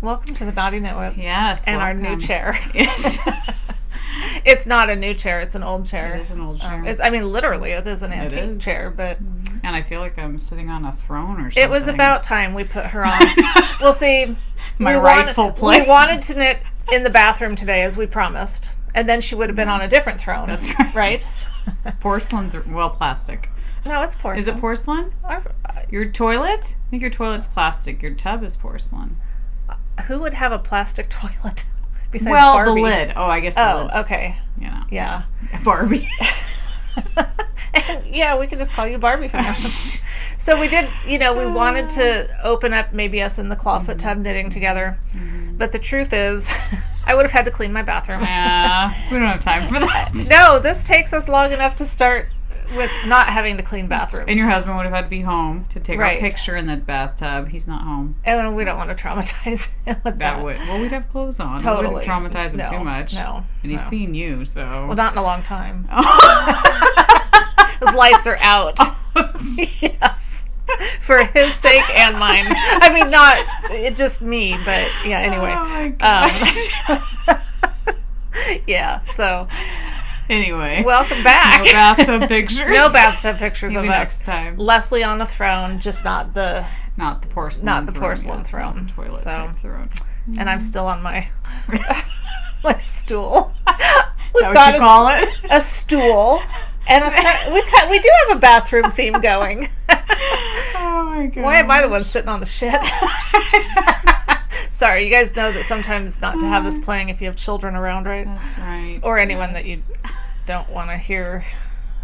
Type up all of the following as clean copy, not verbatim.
Welcome to the Naughty Nitwits. Yes, and welcome. our new chair. Yes. It's not a new chair, it's an old chair. It is an old chair. Literally, it is an antique chair, but... And I feel like I'm sitting on a throne or something. It was about time we put her on. We'll see. My rightful place. We wanted to knit in the bathroom today, as we promised. And then she would have been on a different throne. That's right. Right? Porcelain, plastic. No, it's porcelain. Is it porcelain? Your toilet? I think your toilet's plastic. Your tub is porcelain. Who would have a plastic toilet besides Barbie? The lid. Oh, I guess the lid. Oh, okay. Yeah. Barbie. And, yeah, we can just call you Barbie from now on. So we did, we wanted to open up maybe us in the clawfoot tub knitting together. But the truth is, I would have had to clean my bathroom. Yeah, we don't have time for that. No, this takes us long enough to start with not having to clean bathrooms. And your husband would have had to be home to take our picture in the bathtub. He's not home. And we don't want to traumatize him with that. Well, we'd have clothes on. Totally. We wouldn't traumatize him too much. No. And he's seen you, so... Well, not in a long time. Those lights are out. Yes. For his sake and mine. I mean, not just me, but yeah, anyway. Oh my gosh. Yeah, so... Anyway. Welcome back. No bathtub pictures. No bathtub pictures Maybe of us. Next time. Leslie on the throne, just not the porcelain. Not the porcelain throne. Not the toilet type throne. And I'm still on my my stool. We've got what you call it? A stool. And we do have a bathroom theme going. Oh my god. Why am I the one sitting on the shit? Sorry, you guys know that sometimes not to have this playing if you have children around, right? That's right. Or anyone that you don't want to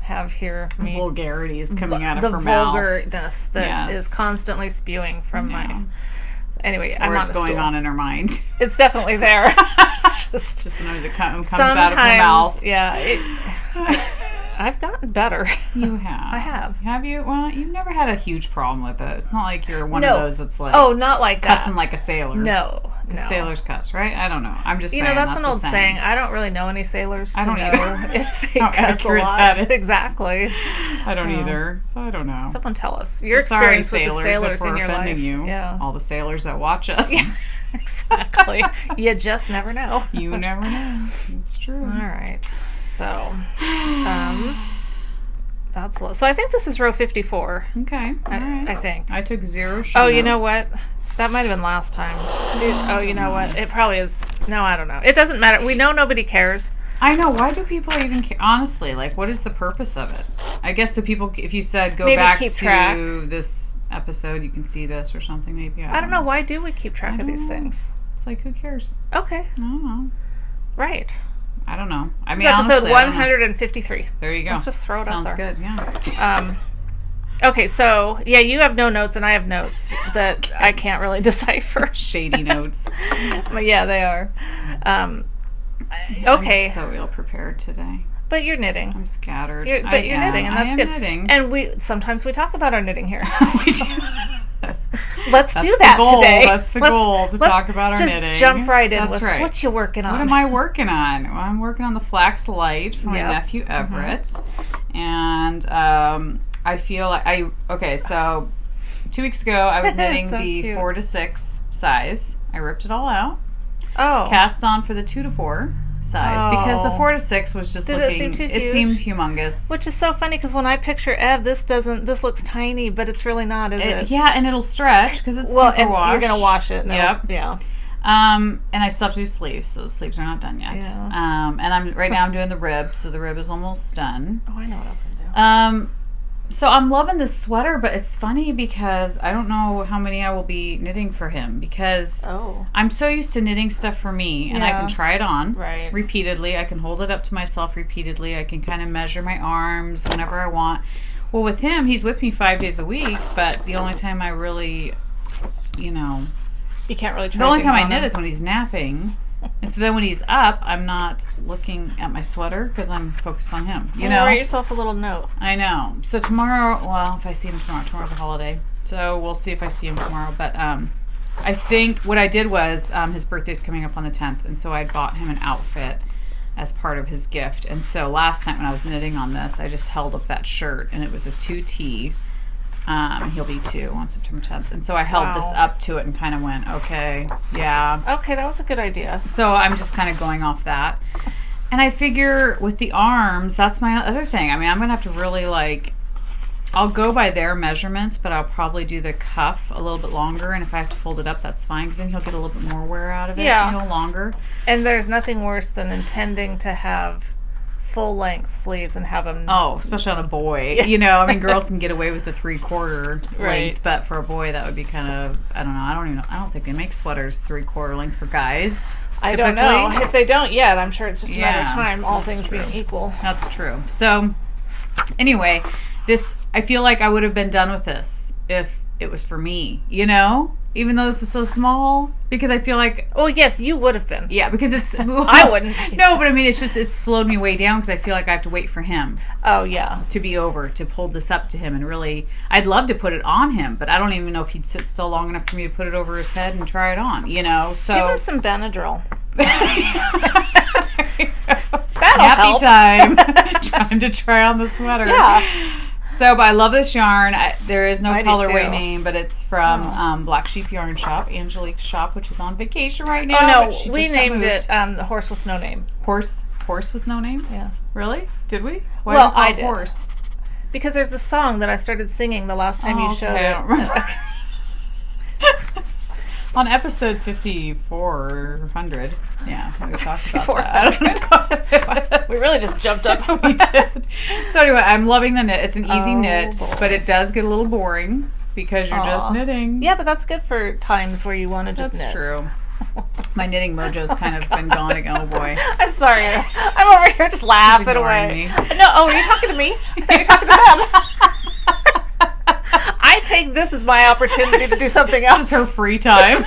have hear me. Vulgarities coming out of her mouth. The vulgarness that is constantly spewing from my... Anyway, I'm on the stool. What's going on in her mind? It's definitely there. It's just sometimes it comes out of her mouth. Yeah. I've gotten better. You have. I have. Have you? Well, you've never had a huge problem with it. It's not like you're one of those that's like... Oh, not like that. Cussing like a sailor. No. Sailors cuss, right? I don't know. I'm just saying. That's an old saying. I don't really know any sailors to know if they How cuss a lot. Exactly. I don't either, so I don't know. Someone tell us. Your experience with the sailors in your life. You. Yeah. All the sailors that watch us. Yeah, exactly. You just never know. You never know. It's true. All right. So, that's low. So I think this is row 54. Okay. I think. I took 0 show Oh, you know what? That might have been last time. You know what? It probably is. No, I don't know. It doesn't matter. We know nobody cares. I know. Why do people even care? Honestly, like, what is the purpose of it? I guess the people, if you said go back to this episode, you can see this or something, maybe. I don't know. Why do we keep track of these things? It's like, who cares? Okay. I don't know. Right. I don't know. This is episode 153. There you go. Let's just throw it out there. Sounds good, yeah. Okay, so, yeah, you have no notes, and I have notes that I can't really decipher. Shady notes. But, yeah, they are. Okay. I'm so ill prepared today. But you're knitting. I'm scattered. You're knitting, and that's good. Knitting. And sometimes we talk about our knitting here. We do. Let's do that today. That's the goal, to talk about our knitting. Just jump right in with what you working on. What am I working on? Well, I'm working on the Flax Light for my nephew Everett. And I feel like so 2 weeks ago I was knitting the 4 to 6 size. I ripped it all out. Oh. Cast on for the 2 to 4 size because the 4 to 6 was just it seem too huge? It seemed humongous. Which is so funny because when I picture Ev, this looks tiny, but it's really not, is it? Yeah, and it'll stretch because it's super and wash. You're gonna wash it. Yep. Yeah. And I still have to do sleeves, so the sleeves are not done yet. Yeah. And I'm doing the rib, so the rib is almost done. Oh, I know what else I'm doing. So I'm loving this sweater, but it's funny because I don't know how many I will be knitting for him because I'm so used to knitting stuff for me, and I can try it on repeatedly. I can hold it up to myself repeatedly. I can kind of measure my arms whenever I want. Well, with him, he's with me 5 days a week, but the only time I really, you can't really try. The only time I knit is when he's napping. And so then when he's up, I'm not looking at my sweater because I'm focused on him. Write yourself a little note. I know. So tomorrow, if I see him tomorrow's a holiday. So we'll see if I see him tomorrow. But I think what I did was his birthday's coming up on the 10th. And so I bought him an outfit as part of his gift. And so last night when I was knitting on this, I just held up that shirt. And it was a 2T He'll be 2 on September 10th. And so I held this up to it and kind of went, okay, yeah. Okay, that was a good idea. So I'm just kind of going off that. And I figure with the arms, that's my other thing. I mean, I'm going to have to really I'll go by their measurements, but I'll probably do the cuff a little bit longer. And if I have to fold it up, that's fine, because then he'll get a little bit more wear out of it. Yeah. Longer. And there's nothing worse than intending to have full-length sleeves and have them... Oh, especially on a boy. Yeah. I mean, girls can get away with the 3/4 length, right. But for a boy, that would be kind of, I don't know. I don't think they make sweaters 3/4 length for guys. I don't know. If they don't yet, I'm sure it's just a matter of time, all things being equal. That's true. So, anyway, I feel like I would have been done with this if it was for me, even though this is so small, because I feel like... Oh, yes, you would have been. Yeah, because it's... I wouldn't. No, but I mean, it's slowed me way down, because I feel like I have to wait for him. Oh, yeah. To be over, to hold this up to him, and really... I'd love to put it on him, but I don't even know if he'd sit still long enough for me to put it over his head and try it on, so... Give him some Benadryl. That'll help. Time. Trying to try on the sweater. Yeah. So, but I love this yarn. There is no colorway name, but it's from Black Sheep Yarn Shop, Angelique's shop, which is on vacation right now. Oh, no. We named it The Horse with No Name. Horse with No Name? Yeah. Really? Did we? Why well, I did. Horse? Because there's a song that I started singing the last time you showed it. On episode 5400. Yeah, we talked about that. We really just jumped up. We did. So anyway, I'm loving the knit. It's an easy knit, but it does get a little boring because you're just knitting. Yeah, but that's good for times where you want to just knit. That's true. My knitting mojo's kind of been gone again. Oh boy. I'm sorry. I'm over here just laughing away. No, are you talking to me? I thought you were talking to them. I take this as my opportunity to do something else. This is her free time.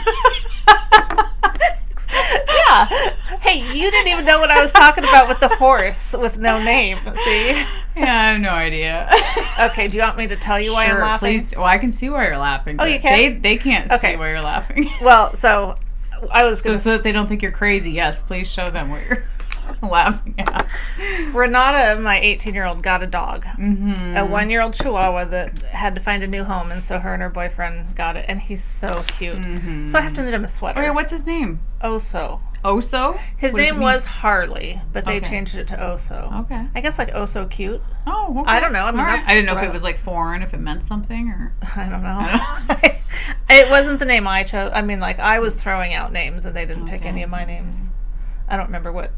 Yeah. Hey, you didn't even know what I was talking about with the horse with no name. See? Yeah, I have no idea. Okay, do you want me to tell you why I'm laughing? Please. Well, I can see why you're laughing. Oh, you can? They can't see why you're laughing. Well, so I was going to... So that they don't think you're crazy, yes, please show them what you're laughing at. Renata, my 18-year-old, got a dog. Mm-hmm. A 1-year-old Chihuahua that had to find a new home, and so her and her boyfriend got it, and he's so cute. Mm-hmm. So I have to knit him a sweater. Oh, yeah, what's his name? Oso. Oso? His name was Harley, but they changed it to Oso. Okay. I guess like Oso cute. Oh, okay. I don't know. I mean, I didn't know if it was like foreign, if it meant something, or... I don't know. It wasn't the name I chose. I mean, like, I was throwing out names, and they didn't pick any of my names. I don't remember what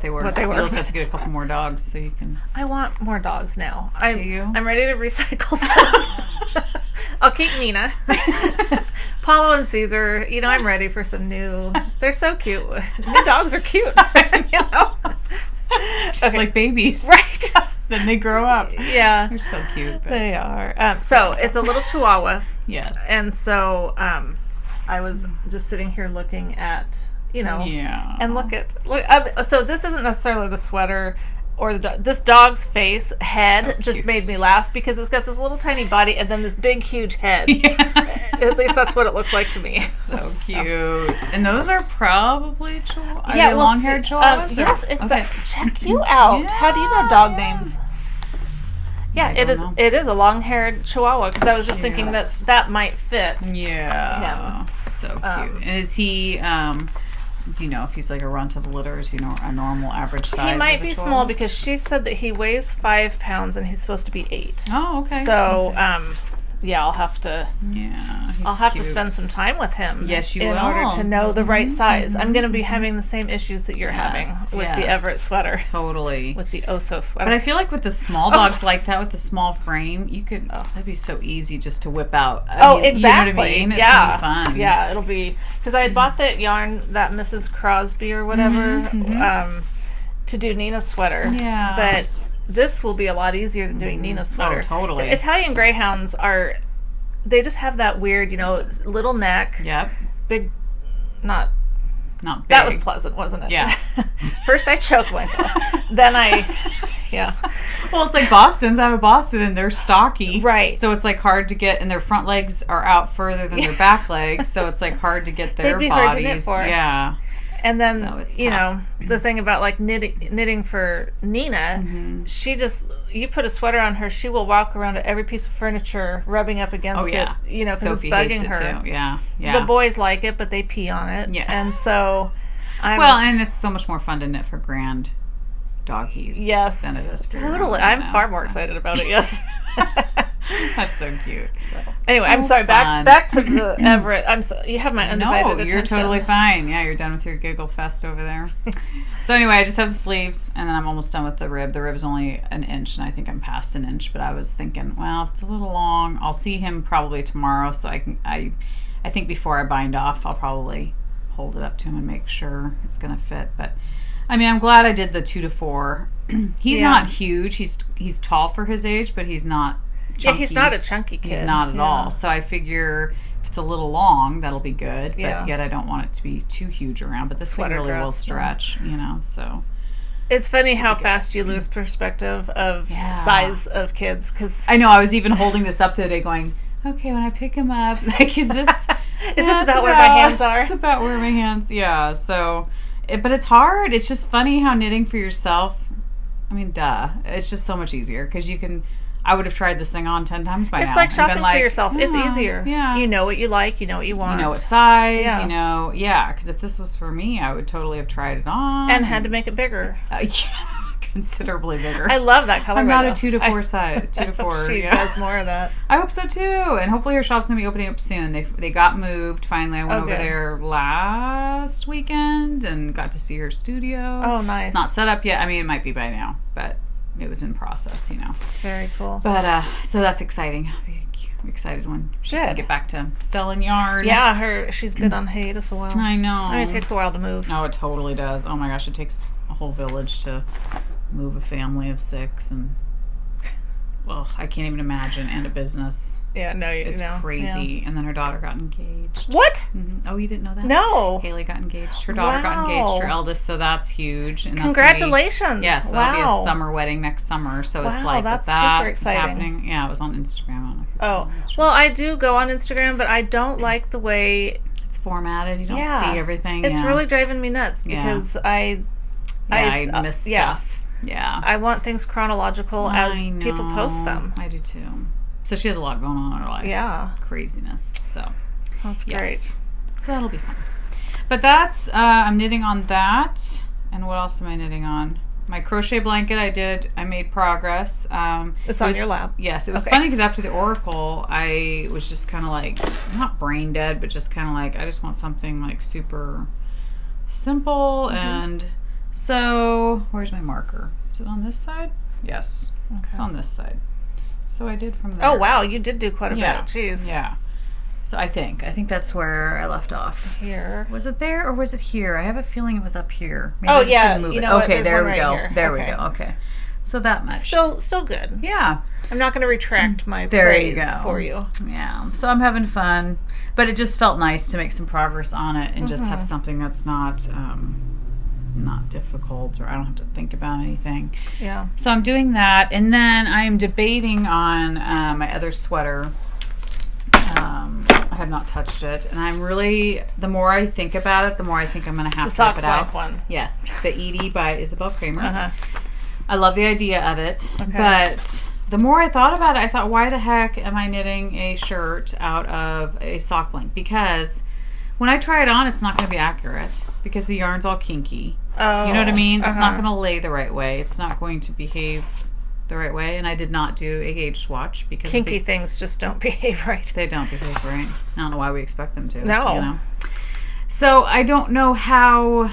they were. You also have to get a couple more dogs so you can... I want more dogs now. Do you? I'm ready to recycle some. I'll keep Nina. Paulo and Caesar, I'm ready for some new... They're so cute. New dogs are cute. Just like babies. Right. Then they grow up. Yeah. They're still cute. But... They are. So it's a little Chihuahua. Yes. And so I was just sitting here looking at... Yeah. And look. So this isn't necessarily the sweater or this dog's head just made me laugh because it's got this little tiny body and then this big huge head. Yeah. At least that's what it looks like to me. So cute. And those are probably Chihuahuas. Yeah, long-haired Chihuahuas. Yes, exactly. Okay. Check you out. Yeah, how do you know dog names? Yeah, it is a long-haired Chihuahua because I was just thinking that might fit. Yeah. Him. So cute. And is he? Do you know if he's like a runt of the litter? Is he a normal average size? He might be small because she said that he weighs 5 pounds and he's supposed to be 8. Oh, okay. So, I'll have to. Yeah, I'll have to spend some time with him. Yes, you will. In order to know the right size. I'm going to be having the same issues that you're having with the Everett sweater. Totally. With the Oso sweater. But I feel like with the small dogs like that, with the small frame, you could. That'd be so easy just to whip out. Exactly. You know what I mean? It's gonna be fun. Yeah, it'll be because I had bought that yarn, that Mrs. Crosby or whatever, to do Nina's sweater. Yeah. But this will be a lot easier than doing Nina's sweater. Oh, totally. Italian Greyhounds they just have that weird, little neck. Yep. Big, not big. That was pleasant, wasn't it? Yeah. First I choked myself. Then yeah. Well, it's like Bostons. I have a Boston and they're stocky. Right. So it's like hard to get, and their front legs are out further than their back legs. So it's like hard to get their They'd be bodies. hard to knit for. Yeah. And then, the thing about like knitting for Nina, she just, you put a sweater on her, she will walk around to every piece of furniture rubbing up against it, because it's bugging her. Too. Yeah. The boys like it, but they pee on it. Yeah. And so and it's so much more fun to knit for grand doggies than it is for I'm far more excited about it, yes. That's so cute. Anyway, I'm sorry. Back to the Everett. You have my undivided attention. No, you're totally fine. Yeah, you're done with your giggle fest over there. So anyway, I just have the sleeves, and then I'm almost done with the rib. The rib is only an inch, and I think I'm past an inch. But I was thinking, well, if it's a little long, I'll see him probably tomorrow. So I think before I bind off, I'll probably hold it up to him and make sure it's gonna fit. But I mean, I'm glad I did the 2 to 4. He's not huge. He's tall for his age, but he's not chunky. Yeah, he's not a chunky kid. He's not at all. So I figure if it's a little long, that'll be good. But yet I don't want it to be too huge around. But this one really will stretch, so. It's funny how fast you lose perspective of size of kids. Cause I know. I was even holding this up the other day going, okay, when I pick him up, like, is this... is this about where my hands are? It's about where my hands, so... But it's hard. It's just funny how knitting for yourself, I mean, it's just so much easier because you can, I would have tried this thing on 10 times by now. It's like shopping for yourself. It's easier. Yeah. You know what you like. You know what you want. You know what size. Because if this was for me, I would totally have tried it on. And had to make it bigger. Considerably bigger. I love that color. I'm not a 2 to 4 size. 2 to 4. She does more of that. I hope so too. And hopefully her shop's gonna be opening up soon. They got moved finally. I went over there last weekend and got to see her studio. Oh, nice. It's not set up yet. I mean, it might be by now, but it was in process. Very cool. But so that's exciting. I'm excited when she can get back to selling yarn. Yeah, she's been on hiatus a while. I know. I mean, it takes a while to move. Oh, it totally does. Oh my gosh, it takes a whole village to move a family of 6, and I can't even imagine, and a business. Yeah, no, it's crazy. Yeah. And then her daughter got engaged. What? Mm-hmm. Oh, you didn't know that? No. Haley got engaged. Her daughter got engaged. Her eldest, so that's huge. And congratulations! Yes, that'll be a summer wedding next summer. So it's like that's that super exciting. Happening. Yeah, it was on Instagram. I don't know if it's well, I do go on Instagram, but I don't like the way it's formatted. You don't see everything. It's really driving me nuts because I miss stuff. Yeah. I want things chronological as people post them. I do too. So she has a lot going on in her life. Yeah. Craziness. So that's great. So that'll be fun. But that's, I'm knitting on that. And what else am I knitting on? My crochet blanket I made progress. It's on your lap. Yes. It was funny because after the Oracle, I was just kind of like, not brain dead, but just kind of like, I just want something like super simple and... So, where's my marker? Is it on this side? Yes. Okay. It's on this side. So I did from there. Oh, wow. You did do quite a bit. Jeez. Yeah. So I think that's where I left off. Here. Was it there or was it here? I have a feeling it was up here. Maybe I just didn't move it. Okay, there we go. There we go. Okay. So that much. Still good. Yeah. I'm not going to retract my praise for you. Yeah. So I'm having fun. But it just felt nice to make some progress on it and just have something that's not difficult, or I don't have to think about anything. Yeah. So I'm doing that, and then I'm debating on my other sweater. I have not touched it, and I'm really, the more I think about it, the more I think I'm going to have to rip it out. The sock one. Yes, the Edie by Isabel Kramer. I love the idea of it, but the more I thought about it, I thought, why the heck am I knitting a shirt out of a sock blank? Because when I try it on, it's not going to be accurate because the yarn's all kinky. Oh, you know what I mean? It's not going to lay the right way. It's not going to behave the right way. And I did not do a gauge swatch because kinky things just don't behave right. They don't behave right. I don't know why we expect them to. No. So I don't know how.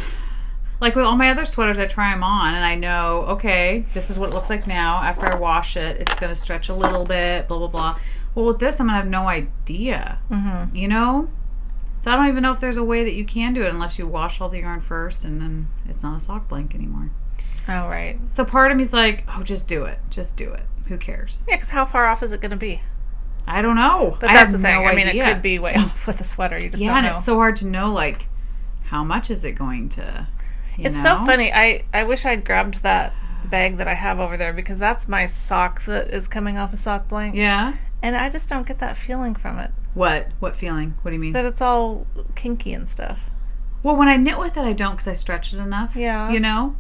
Like with all my other sweaters, I try them on and I know, okay, this is what it looks like now. After I wash it, it's going to stretch a little bit, blah, blah, blah. Well, with this, I'm going to have no idea. You know? So I don't even know if there's a way that you can do it unless you wash all the yarn first and then it's not a sock blank anymore. Oh, right. So part of me's like, oh, just do it. Just do it. Who cares? Yeah, because how far off is it going to be? I don't know. But that's the thing. I mean, it could be way off with a sweater. You just don't know. Yeah, and it's so hard to know, like, how much is it going to, It's so funny. I wish I'd grabbed that bag that I have over there because that's my sock that is coming off a sock blank. Yeah. And I just don't get that feeling from it. What? What feeling? What do you mean? That it's all kinky and stuff. Well, when I knit with it, I don't because I stretch it enough. Yeah. You know?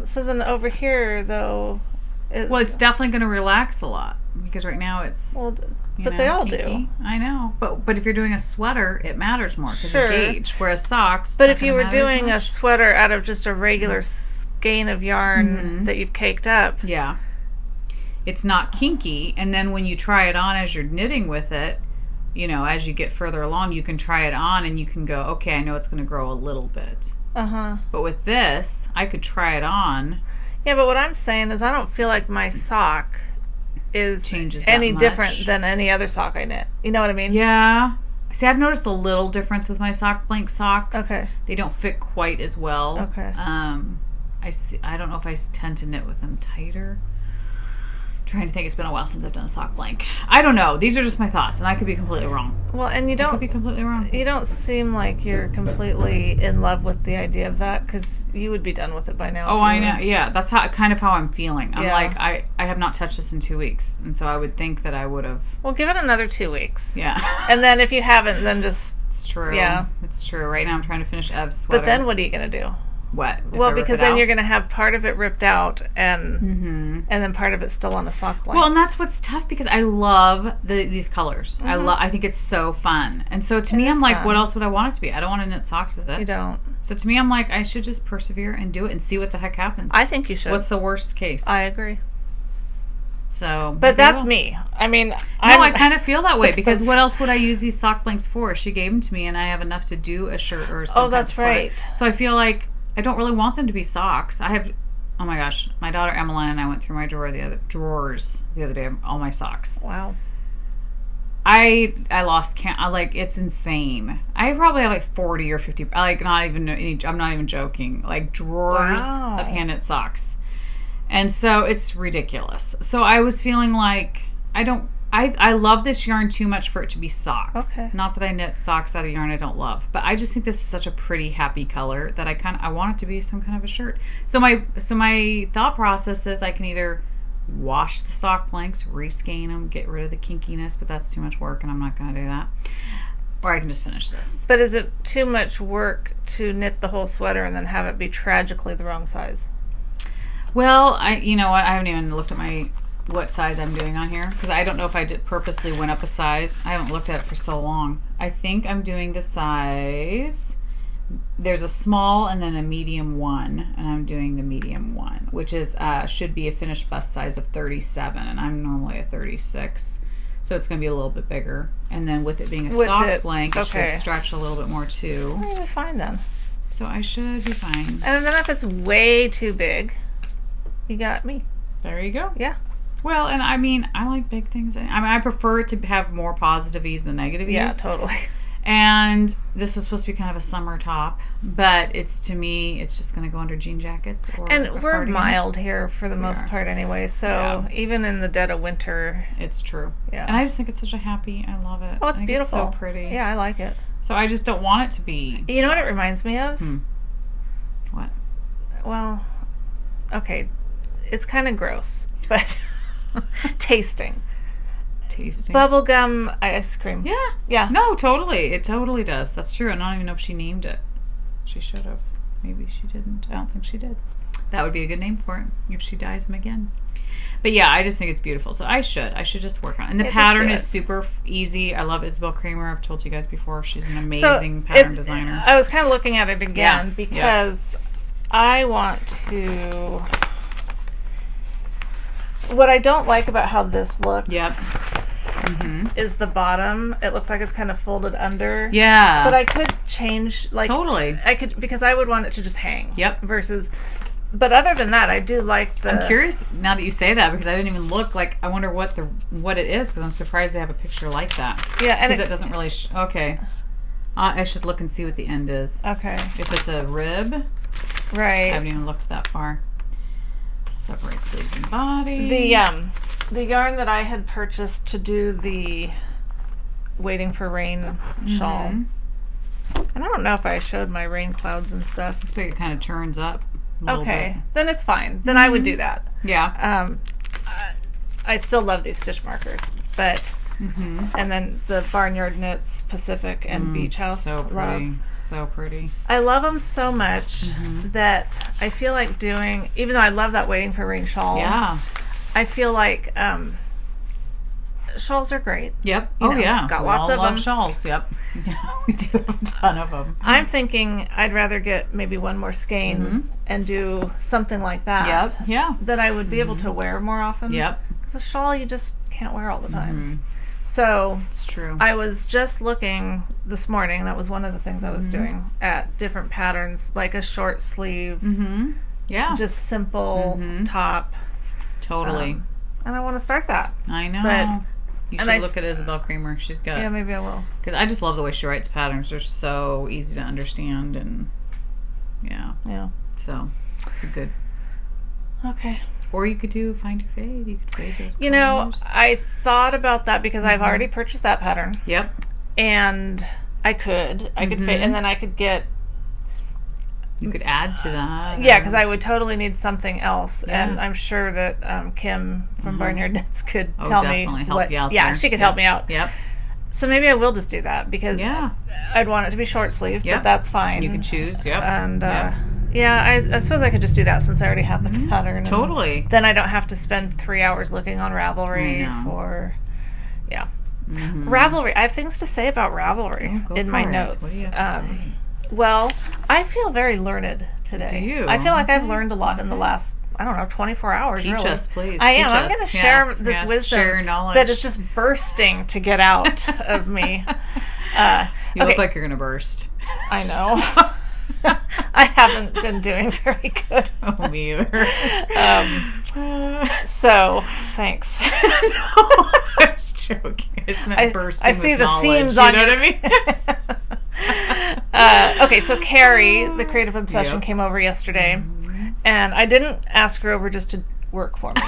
So then over here, though... it's definitely going to relax a lot because right now it's... Well, but they all kinky. do. I know. But if you're doing a sweater, it matters more because of gauge. Whereas socks... But if you were doing a sweater out of just a regular skein of yarn that you've caked up... Yeah. It's not kinky. And then when you try it on as you're knitting with it, you know, as you get further along, you can try it on and you can go, okay, I know it's going to grow a little bit. Uh-huh. But with this, I could try it on. Yeah, but what I'm saying is I don't feel like my sock is any different than any other sock I knit. You know what I mean? Yeah. See, I've noticed a little difference with my blank socks. Okay. They don't fit quite as well. Okay. I don't know if I tend to knit with them tighter. Trying to think, it's been a while since I've done a sock blank. I don't know. These are just my thoughts, and I could be completely wrong. Well, and you could be completely wrong. You don't seem like you're completely in love with the idea of that, because you would be done with it by now. Oh, I know. Yeah, that's kind of how I'm feeling. I'm like, I have not touched this in 2 weeks, and so I would think that I would have. Well, give it another 2 weeks. Yeah. And then if you haven't, then just. It's true. Yeah. It's true. Right now I'm trying to finish Ev's sweater. But then what are you going to do? What? Well, because then you're going to have part of it ripped out and then part of it still on a sock blank. Well, and that's what's tough because I love these colors. I think it's so fun. And so to me, I'm like, what else would I want it to be? I don't want to knit socks with it. You don't. So to me, I'm like, I should just persevere and do it and see what the heck happens. I think you should. What's the worst case? I agree. So, but that's me. I mean, I kind of feel that way because what else would I use these sock blanks for? She gave them to me, and I have enough to do a shirt or something. Oh, that's right. So I feel like I don't really want them to be socks. I have, oh my gosh, my daughter Emmeline and I went through my drawers the other day of all my socks. Wow. I lost count. It's insane. I probably have like 40 or 50. I'm not even joking. Like drawers of hand knit socks. And so it's ridiculous. So I was feeling like I love this yarn too much for it to be socks. Okay. Not that I knit socks out of yarn I don't love, but I just think this is such a pretty, happy color that I want it to be some kind of a shirt. So my thought process is I can either wash the sock blanks, reskein them, get rid of the kinkiness, but that's too much work and I'm not going to do that. Or I can just finish this. But is it too much work to knit the whole sweater and then have it be tragically the wrong size? Well, you know what? I haven't even looked at what size I'm doing on here because I don't know if I purposely went up a size. I haven't looked at it for so long. I think I'm doing the size. There's a small and then a medium 1, and I'm doing the medium 1, which is should be a finished bust size of 37, and I'm normally a 36. So it's going to be a little bit bigger. And then with it being a sock blank, it should stretch a little bit more too. Well, you'll be fine then. So I should be fine. And then if it's way too big, you got me. There you go. Yeah. Well, and I mean, I like big things. I mean, I prefer it to have more positive ease than negative ease. Yeah, totally. And this was supposed to be kind of a summer top, but to me, it's just going to go under jean jackets. And we're mild here for the most part anyway, so even in the dead of winter. It's true. Yeah. And I just think it's such a happy, I love it. Oh, it's beautiful. It's so pretty. Yeah, I like it. So I just don't want it to be. You know what it reminds me of? What? Well, okay, it's kind of gross, but tasting. Bubblegum ice cream. Yeah. Yeah. No, totally. It totally does. That's true. I don't even know if she named it. She should have. Maybe she didn't. I don't think she did. That would be a good name for it if she dyes them again. But yeah, I just think it's beautiful. So I should just work on it. And the pattern is super easy. I love Isabel Kramer. I've told you guys before. She's an amazing pattern designer. I was kind of looking at it again because I want to... What I don't like about how this looks is the bottom. It looks like it's kind of folded under. Yeah. But I could change, Totally. I could, because I would want it to just hang. Yep. Versus, but other than that, I do like the... I'm curious now that you say that because I didn't even look. I wonder what it is because I'm surprised they have a picture like that. Yeah, and because it doesn't really... okay. I should look and see what the end is. Okay. If it's a rib. Right. I haven't even looked that far. Separate sleeves and body. The yarn that I had purchased to do the Waiting for Rain shawl. And I don't know if I showed my rain clouds and stuff. Looks like it kind of turns up a little bit. Then it's fine. Then I would do that. Yeah. I still love these stitch markers, but and then the Barnyard Knits Pacific and Beach House. So pretty. so pretty. I love them so much that I feel like doing, even though I love that Waiting for Rain shawl. Yeah. I feel like shawls are great. Yep. Yeah. Got lots of them. Shawls. Yep. Yeah, we do have a ton of them. I'm thinking I'd rather get maybe one more skein and do something like that. Yep. Yeah. That I would be able to wear more often. Yep. Because a shawl you just can't wear all the time. So it's true. I was just looking this morning. That was one of the things I was doing, at different patterns, like a short sleeve. Yeah. Just simple top. Totally. And I want to start that. I know. But you should look at Isabel Kramer. She's got... Yeah, maybe I will. Because I just love the way she writes patterns. They're so easy to understand, and yeah. So it's a good... Okay. Or you could do Find Your Fade. You could fade those You know, I thought about that because I've already purchased that pattern. Yep. And I could fade, and then I could get... You could add to that. Yeah, because I would totally need something else, and I'm sure that Kim from Barnyard Knits could tell me help you out yeah, there. She could help me out. Yep. So maybe I will just do that because I'd want it to be short sleeve, but that's fine. You can choose. Yep. And I suppose I could just do that since I already have the pattern. Totally. Then I don't have to spend 3 hours looking on Ravelry for Ravelry. I have things to say about Ravelry in my notes. What do you have to say? Well, I feel very learned today. Do you? I feel like I've learned a lot in the last, 24 hours. Teach us, please. I am. I'm going to share this wisdom share your knowledge. that is just bursting to get out of me. You look like you're going to burst. I know. I haven't been doing very good. Oh, me either. So, thanks. No, I was joking. I just meant bursting. I see with the knowledge. seams on you know what I mean? Okay, so Carrie, the Creative Obsession, came over yesterday, and I didn't ask her over just to work for me.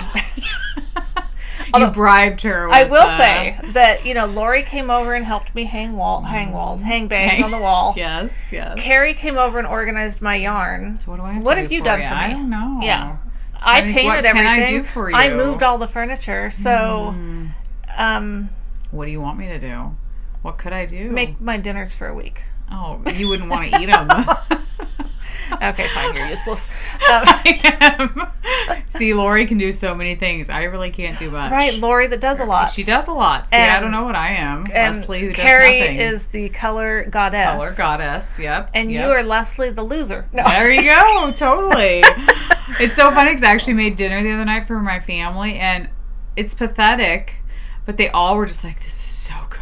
You bribed her. I will say that Lori came over and helped me hang bangs on the wall. Yes. Carrie came over and organized my yarn. So what do I have what to have do you for done you? for me? I don't know. Yeah, I painted everything. What can I do for you? I moved all the furniture. So, what do you want me to do? What could I do? Make my dinners for a week. Oh, you wouldn't want to eat them. Okay, fine, you're useless. See, Lori can do so many things. I really can't do much. Right, Lori that does a lot. She does a lot. See, I don't know what I am. Leslie, who Carrie does nothing. is the color goddess. Yep. And you are Leslie the loser. No. There you go. Totally. It's so funny because I actually made dinner the other night for my family, and it's pathetic, but they all were just like, this is so good.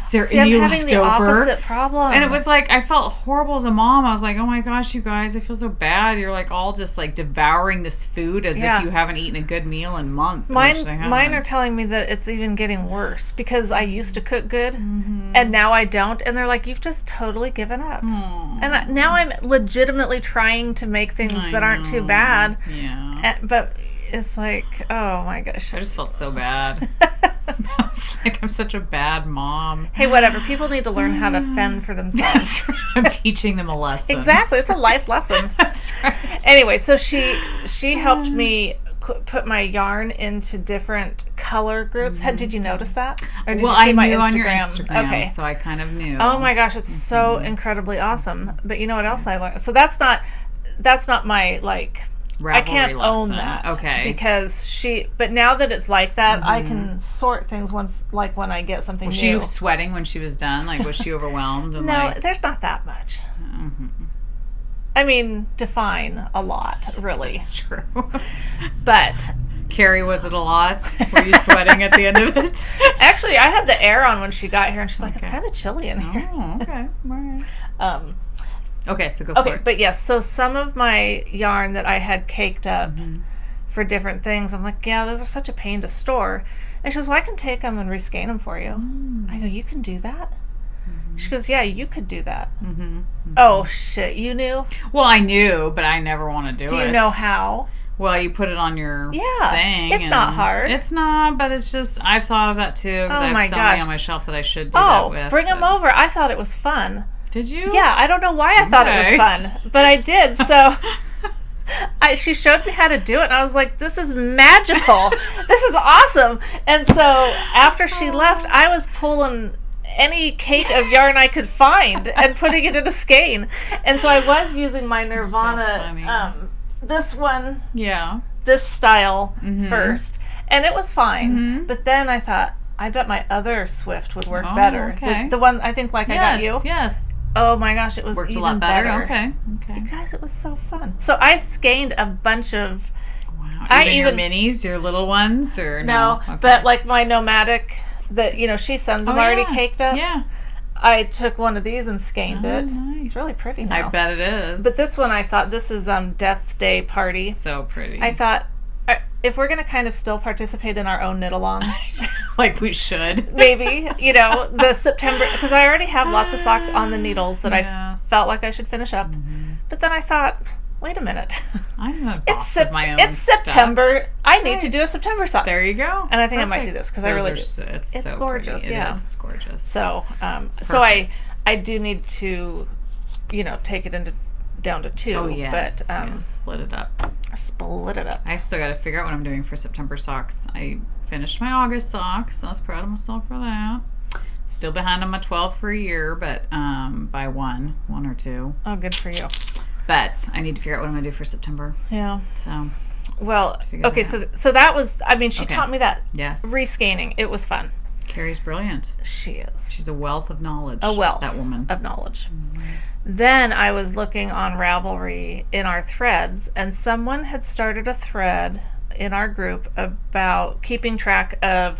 Is there any I'm having leftover? The opposite problem. And it was like, I felt horrible as a mom. I was like, oh my gosh, you guys, I feel so bad. You're like all just like devouring this food as if you haven't eaten a good meal in months. Mine are telling me that it's even getting worse because I used to cook good and now I don't. And they're like, you've just totally given up. And now I'm legitimately trying to make things that aren't too bad. Yeah. But it's like, oh my gosh. I just felt so bad. I was like, I'm such a bad mom. Hey, whatever. People need to learn how to fend for themselves. I'm teaching them a lesson. Exactly. It's a life lesson. That's right. Anyway, so she helped me put my yarn into different color groups. Did you notice that? Or did you see my Instagram? On your Instagram, okay. So I kind of knew. Oh my gosh, it's so incredibly awesome. But you know what else I learned? So that's not my Ravelry I can't lesson. Own that. Okay. Because but now that it's like that, I can sort things once, when I get something new. Was she sweating when she was done? Was she overwhelmed? And no, there's not that much. I mean, define a lot, really. That's true. But... Carrie, was it a lot? Were you sweating at the end of it? Actually, I had the air on when she got here, and she's like, it's kind of chilly in here. Oh, okay. All right. Okay, so go for it. Okay, but yes, so some of my yarn that I had caked up for different things, I'm like, yeah, those are such a pain to store. And she goes, well, I can take them and reskein them for you. I go, you can do that? She goes, yeah, you could do that. Oh, shit, you knew? Well, I knew, but I never want to do it. Do you know how? Well, you put it on your thing. It's not hard. It's not, but it's just, I've thought of that too, because I have so many on my shelf that I should do that with. Oh, bring them over. I thought it was fun. Did you? Yeah, I don't know why I thought it was fun, but I did. So she showed me how to do it, and I was like, this is magical. This is awesome. And so after she left, I was pulling any cake of yarn I could find and putting it in a skein. And so I was using my Nirvana, this one, this style first, and it was fine. But then I thought, I bet my other Swift would work better. Okay. The one I think I got you. Yes. Oh my gosh, it was worked even a lot better. Okay. You guys, it was so fun. So I skeined a bunch of. Wow. Even your minis, your little ones, or no? Okay. But like my nomadic, that she sends them already caked up. Yeah. I took one of these and skeined it. Nice. It's really pretty now. I bet it is. But this one, I thought, this is Death Day Party. So pretty. I thought, if we're going to kind of still participate in our own knit-along. Like we should. Maybe, the September, because I already have lots of socks on the needles that I felt like I should finish up. But then I thought, wait a minute. I'm the boss of my own It's September. I need to do a September sock. There you go. And I think I might do this because I really do. It's so gorgeous. Pretty. Yeah, it's gorgeous. So, I do need to, take it down to 2. Oh yes. But split it up. I still got to figure out what I'm doing for September socks. I finished my August socks, so I was proud of myself for that. Still behind on my 12 for a year, but by one or two. Oh, good for you. But I need to figure out what I'm going to do for September. Yeah. So. Well, okay, so that was, she taught me that. Yes. Reskeining. It was fun. Carrie's brilliant. She is. She's a wealth of knowledge. That woman. Of knowledge. Then I was looking on Ravelry in our threads, and someone had started a thread in our group about keeping track of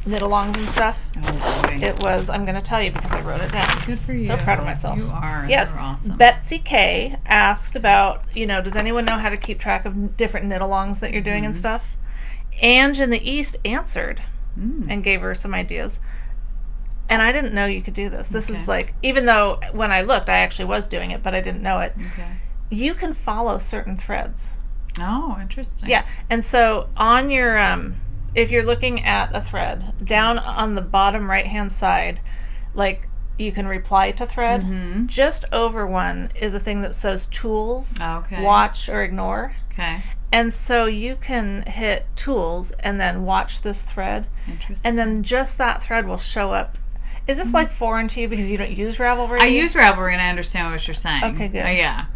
knit-alongs and stuff. Oh, boy. It was, I'm going to tell you because I wrote it down. Good for you. So proud of myself. You are. Yes. You're awesome. Betsy K asked about, does anyone know how to keep track of different knit-alongs that you're doing and stuff? Ange in the East answered and gave her some ideas. And I didn't know you could do this. This is even though when I looked, I actually was doing it, but I didn't know it. Okay. You can follow certain threads. Oh, interesting. Yeah. And so on your, if you're looking at a thread, down on the bottom right-hand side, you can reply to thread. Just over one is a thing that says tools, watch, or ignore. Okay. And so you can hit tools and then watch this thread. Interesting. And then just that thread will show up. Is this foreign to you because you don't use Ravelry? I use Ravelry and I understand what you're saying. Okay, good.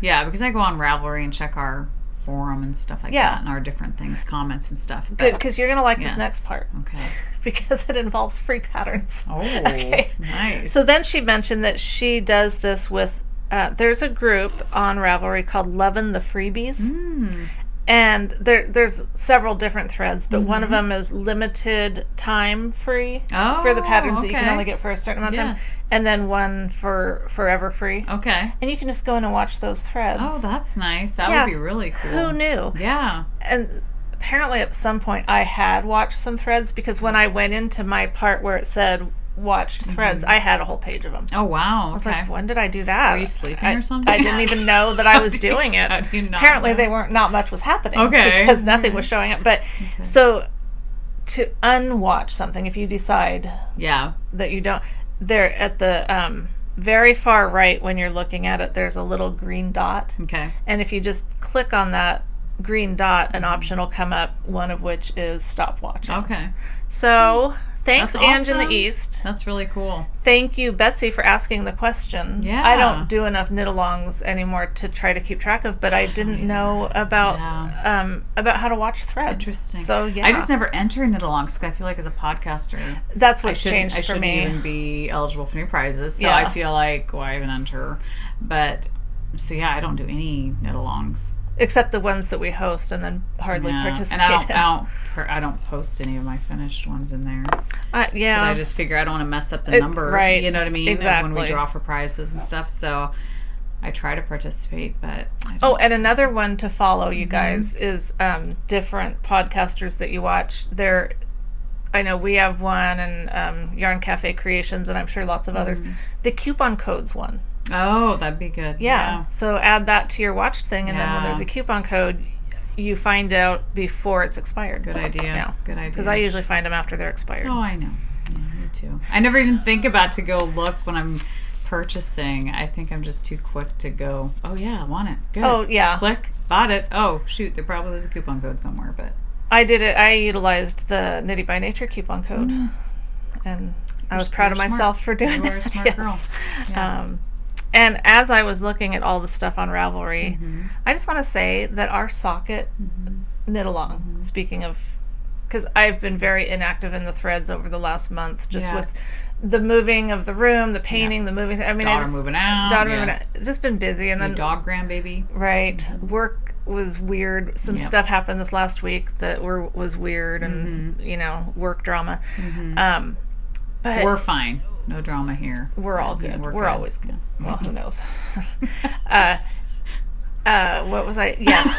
Yeah, because I go on Ravelry and check our forum and stuff like that and our different things, comments and stuff. But, good, because you're going to like this next part. Okay. Because it involves free patterns. Oh, okay. Nice. So then she mentioned that she does this with, there's a group on Ravelry called Lovin' the Freebies. And there's several different threads, but one of them is limited time free for the patterns that you can only get for a certain amount of time. And then one for forever free. Okay. And you can just go in and watch those threads. Oh, that's nice. That would be really cool. Who knew? Yeah. And apparently at some point I had watched some threads because when I went into my part where it said watched threads, I had a whole page of them. Oh, wow. I was like, when did I do that? Were you sleeping or something? I didn't even know that I was doing it. Apparently not much was happening. Okay. Because nothing was showing up. But so to unwatch something, if you decide that you don't, there at the very far right when you're looking at it, there's a little green dot. Okay. And if you just click on that green dot, an option will come up, one of which is stop watching. Okay. So thanks, That's Ange awesome. in the East. That's really cool. Thank you, Betsy, for asking the question. Yeah. I don't do enough knit-alongs anymore to try to keep track of, but I didn't know about how to watch threads. Interesting. So I just never enter knit-alongs because I feel like as a podcaster, that's what's changed for me. I shouldn't even be eligible for new prizes. So I feel like, why even enter? But so I don't do any knit-alongs. Except the ones that we host and then hardly participate. And I don't post any of my finished ones in there. Because I just figure I don't want to mess up the number. Right. You know what I mean? Exactly. When we draw for prizes and stuff. So I try to participate, but I don't. Oh, and another one to follow, you guys, is different podcasters that you watch. I know we have one, and Yarn Cafe Creations, and I'm sure lots of others. The coupon codes one. Oh, that'd be good. Yeah. So add that to your watched thing, and then when there's a coupon code, you find out before it's expired. Good idea. Yeah. Good idea. Because I usually find them after they're expired. Oh, I know. Yeah, me too. I never even think about to go look when I'm purchasing. I think I'm just too quick to go, oh, yeah, I want it. Good. Oh, yeah. Click. Bought it. Oh, shoot. There probably was a coupon code somewhere, but. I did it. I utilized the Knitty by Nature coupon code. And I was proud of myself for doing that. A smart girl. Yes. And as I was looking at all the stuff on Ravelry, I just want to say that our socket knit along, speaking of, because I've been very inactive in the threads over the last month, just with the moving of the room, the painting, the moving. I mean, daughter moving out. Just been busy. And then dog grandbaby. Right. Work was weird. Some stuff happened this last week that was weird and, work drama. But we're fine. No drama here. We're all good. We're always good. Well, who knows? What was I? Yes.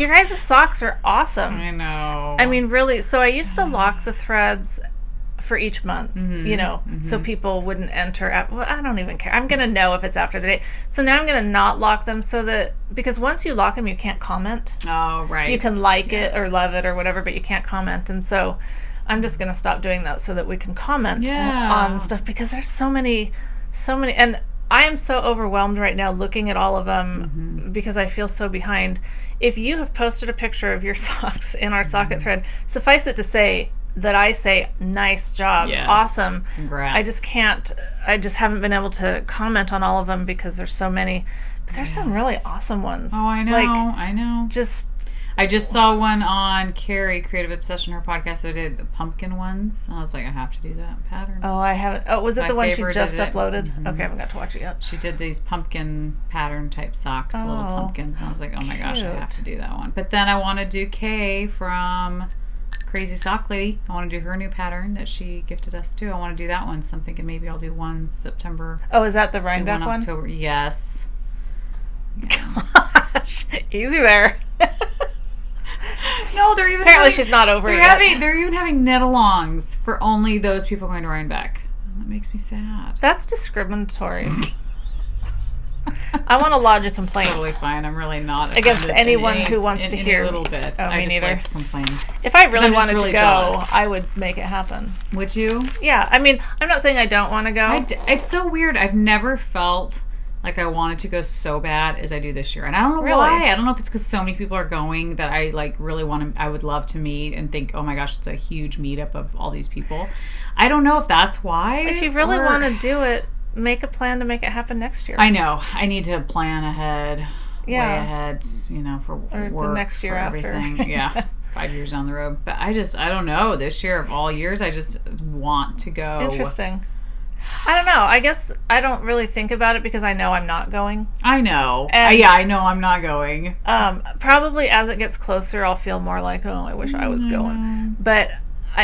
Your guys' socks are awesome. I know. I mean, really. So I used to lock the threads for each month, so people wouldn't enter. Well, I don't even care. I'm going to know if it's after the date. So now I'm going to not lock them because once you lock them, you can't comment. Oh, right. You can like it or love it or whatever, but you can't comment. And so I'm just going to stop doing that so that we can comment on stuff, because there's so many, and I am so overwhelmed right now looking at all of them because I feel so behind. If you have posted a picture of your socks in our socket thread, suffice it to say that I say, nice job, awesome. Congrats. I just haven't been able to comment on all of them because there's so many, but there's some really awesome ones. Oh, I know, I know. I just saw one on Carrie, Creative Obsession, her podcast. I did the pumpkin ones. I was like, I have to do that pattern. Oh, I haven't. Oh, was it the one she just uploaded? Okay, I haven't got to watch it yet. She did these pumpkin pattern type socks, little pumpkins. And I was like, oh my gosh, I have to do that one. But then I want to do Kay from Crazy Sock Lady. I want to do her new pattern that she gifted us too. I want to do that one. So I'm thinking maybe I'll do one September. Oh, is that the Rhinebeck one? October. Yes. Yeah. Gosh, easy there. No, they're even apparently she's not over it yet. They're even having knit-alongs for only those people going to Rhinebeck. That makes me sad. That's discriminatory. I want to lodge a complaint. It's totally fine. I'm really not against anyone who wants to hear. A little bit. Oh, I me neither. Like to complain. If I really wanted to go, jealous. I would make it happen. Would you? Yeah. I mean, I'm not saying I don't want to go. It's so weird. I've never felt like I wanted to go so bad as I do this year. And I don't know why. I don't know if it's because so many people are going that I really want to, I would love to meet and think, oh my gosh, it's a huge meetup of all these people. I don't know if that's why. If you really want to do it, make a plan to make it happen next year. I know. I need to plan ahead, way ahead, for work, the next year for everything. Yeah. 5 years down the road. But I don't know. This year of all years, I just want to go. Interesting. I don't know. I guess I don't really think about it because I know I'm not going. I know. I know I'm not going. Probably as it gets closer, I'll feel more like, oh, I wish I was going. But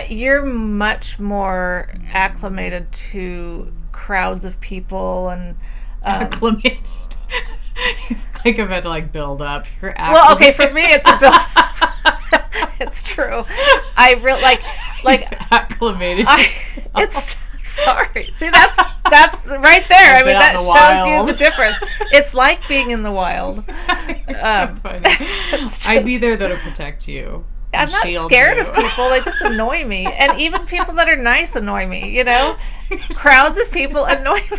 you're much more acclimated to crowds of people and... acclimated? Like I've had to build up. You're well, okay, for me it's a build up. It's true. I really like acclimated. It's... Sorry. See, that's right there. I mean, that shows you the difference. It's like being in the wild. You're so funny. I'd be there though to protect you. I'm not scared of people. They just annoy me. And even people that are nice annoy me, Crowds of people annoy me.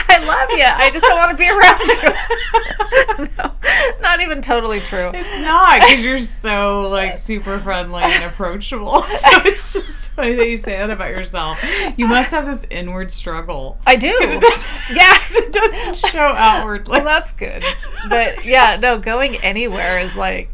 I love you. I just don't want to be around you. No, not even totally true. It's not, because you're so super friendly and approachable. So it's just funny that you say that about yourself. You must have this inward struggle. I do. It doesn't show outwardly. Well, that's good. But going anywhere is I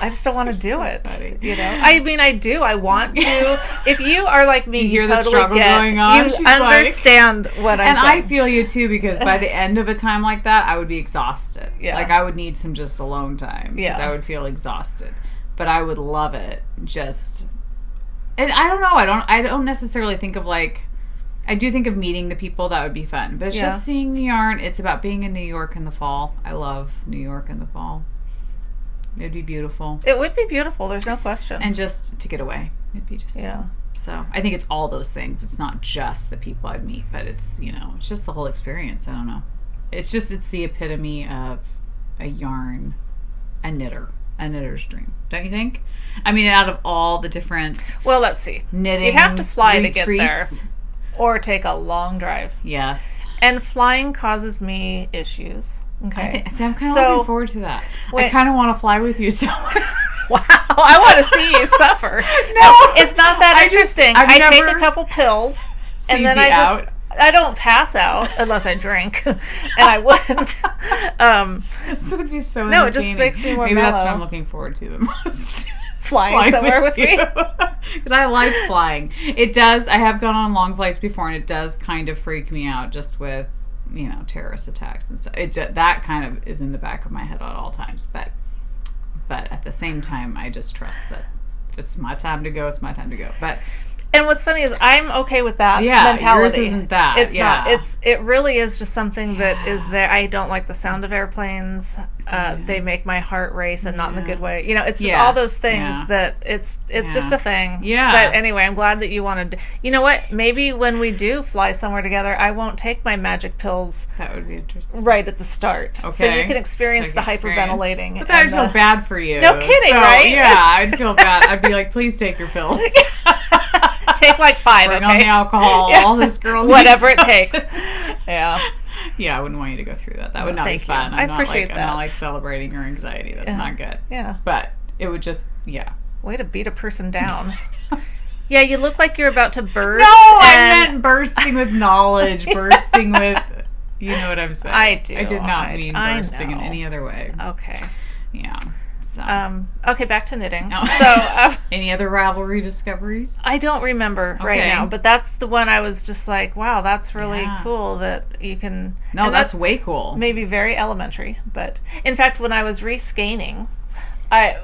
just don't want to do it. Funny. I mean, I do. I want to. If you are like me, you totally the struggle get. Going on. You understand what I'm saying. And I feel you too, because by the end of a time like that, I would be exhausted. Yeah. I would need some just alone time because I would feel exhausted. But I would love it. And I don't know. I don't necessarily think of I do think of meeting the people. That would be fun. But it's just seeing the yarn. It's about being in New York in the fall. I love New York in the fall. It would be beautiful. It would be beautiful. There's no question. And just to get away. It'd be just fun. So I think it's all those things. It's not just the people I'd meet, but it's, it's just the whole experience. I don't know. It's the epitome of a yarn, a knitter's dream. Don't you think? I mean, out of all the different let's see. Knitting you'd have to fly retreats, to get there or take a long drive. Yes. And flying causes me issues. Okay. I'm kind of looking forward to that. I kind of want to fly with you so Wow. I want to see you suffer. No, it's not that interesting. I take a couple pills, so and then I don't pass out unless I drink, and I wouldn't. This would be so no, it just makes me more Maybe mellow. That's what I'm looking forward to the most. Flying somewhere with me. Because I like flying. It does. I have gone on long flights before, and it does kind of freak me out just with, terrorist attacks and stuff. That kind of is in the back of my head at all times. But at the same time, I just trust that if it's my time to go, it's my time to go. And what's funny is I'm okay with that mentality. Yours isn't that. It's not. It really is just something that is there. I don't like the sound of airplanes. They make my heart race, and not in the good way. It's just all those things that it's just a thing. Yeah. But anyway, I'm glad that you wanted to. You know what? Maybe when we do fly somewhere together, I won't take my magic pills. That would be interesting. Right at the start. Okay. So you can experience the hyperventilating. But that would feel bad for you. No kidding, right? Yeah, I'd feel bad. I'd be like, please take your pills. Take like 5, Bring okay? on the alcohol. All this girl whatever it takes. Yeah. Yeah, I wouldn't want you to go through that. That would not be fun. I appreciate that. I'm not celebrating your anxiety. That's not good. Yeah. But it would just, Way to beat a person down. Yeah, you look like you're about to burst. No, I meant bursting with knowledge. Bursting with, you know what I'm saying. I do. I did not mean bursting in any other way. Okay. Yeah. So. Okay, back to knitting. No. So, any other Ravelry discoveries? I don't remember right now, but that's the one I was just like, wow, that's really cool that you can. No, that's way cool. Maybe very elementary, but in fact, when I was Reskeining,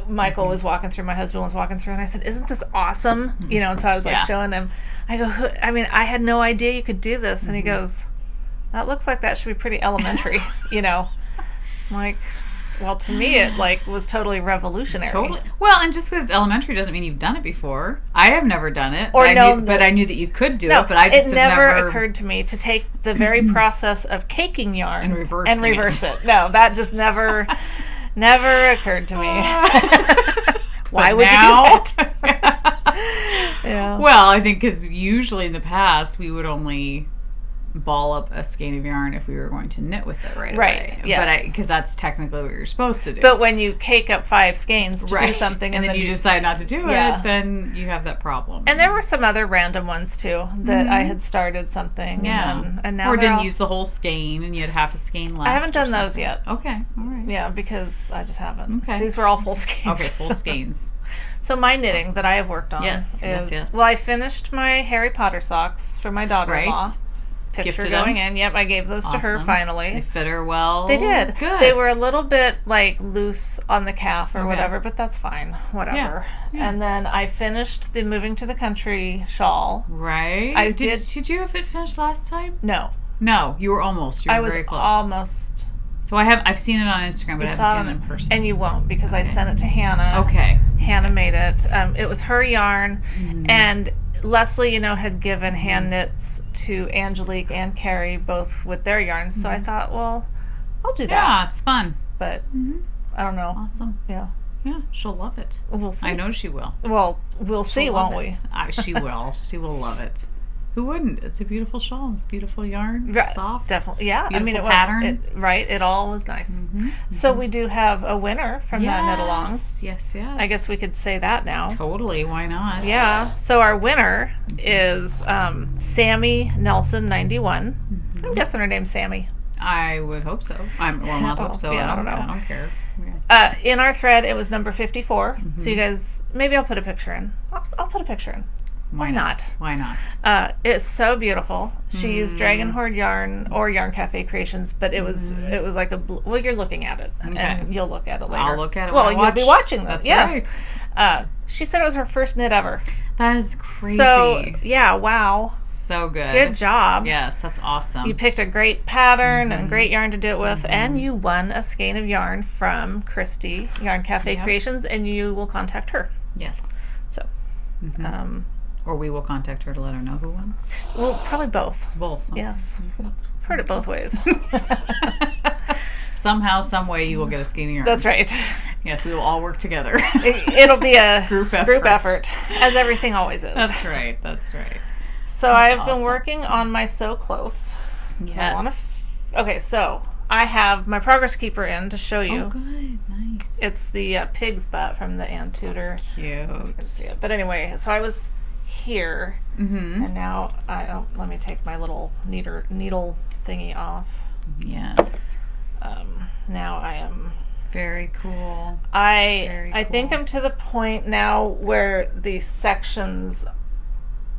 Michael was walking through, my husband was walking through, and I said, "Isn't this awesome?" And so I was like showing him. I go, I had no idea you could do this, and he goes, "That looks like that should be pretty elementary," I'm like. Well, to me, it was totally revolutionary. Totally. Well, and just because it's elementary doesn't mean you've done it before. I have never done it, but I knew that you could do it. But I just it never occurred to me to take the very process of caking yarn and reverse it. No, that just never occurred to me. Why would you do that? Yeah. Well, I think because usually in the past we would only ball up a skein of yarn if we were going to knit with it right away. Yes. Because that's technically what you're supposed to do. But when you cake up 5 skeins to do something and then you decide not to do it, then you have that problem. And there were some other random ones too that I had started something and now didn't use the whole skein and you had half a skein left. I haven't done those yet. Okay, all right. Yeah, because I just haven't. Okay. These were all full skeins. Okay, full skeins. So my knitting that I have worked on is well, I finished my Harry Potter socks for my daughter-in-law. Right. Picture Gifted going them. in. Yep, I gave those to her finally. They fit her well. They did. Good. They were a little bit loose on the calf or whatever, but that's fine. Whatever. Yeah. And then I finished the Moving to the Country shawl. Right. Did you have it finished last time? No. No, you were almost. You were very close. Almost. So I've seen it on Instagram, but I haven't seen it in person. And you won't because I sent it to Hannah. Okay. Hannah made it. It was her yarn, and Leslie, had given hand knits to Angelique and Carrie, both with their yarns. So I thought, well, I'll do that. Yeah, it's fun. But I don't know. Awesome. Yeah. Yeah, she'll love it. We'll see. I know she will. Well, we'll see, won't we? She will. She will love it. Who wouldn't? It's a beautiful shawl. It's beautiful yarn. It's soft. Definitely. Yeah. Beautiful it was pattern. It all was nice. So we do have a winner from that knit along. Yes. I guess we could say that now. Totally. Why not? Yeah. So our winner is Sammy Nelson 91. I'm guessing her name's Sammy. I would hope so. I hope so. Yeah, I don't know. I don't care. Yeah. In our thread, it was number 54. So you guys, maybe I'll put a picture in. I'll put a picture in. Why not? Why not? It's so beautiful. She used Dragon Horde yarn or Yarn Cafe Creations, but it was like well, you're looking at it, and you'll look at it later. I'll look at it. Well, you'll be watching this. That's right. She said it was her first knit ever. That is crazy. So yeah, wow. So good. Good job. Yes, that's awesome. You picked a great pattern and great yarn to do it with, and you won a skein of yarn from Christy Yarn Cafe Creations, and you will contact her. Yes. So. Or we will contact her to let her know who won. Well, probably both. Both. Okay. Yes. I've heard it both ways. Somehow, some way, you will get a skein of yarn. That's right. Yes, we will all work together. It'll be a group effort, as everything always is. That's right. So I've been working on my So Close. Yes. Okay, so I have my progress keeper in to show you. Oh, good. Nice. It's the pig's butt from the Ann Tudor. Cute. You can see it. But anyway, so I was here, and now let me take my little needle thingy off. Yes. Now I am... Very cool. I think I'm to the point now where the sections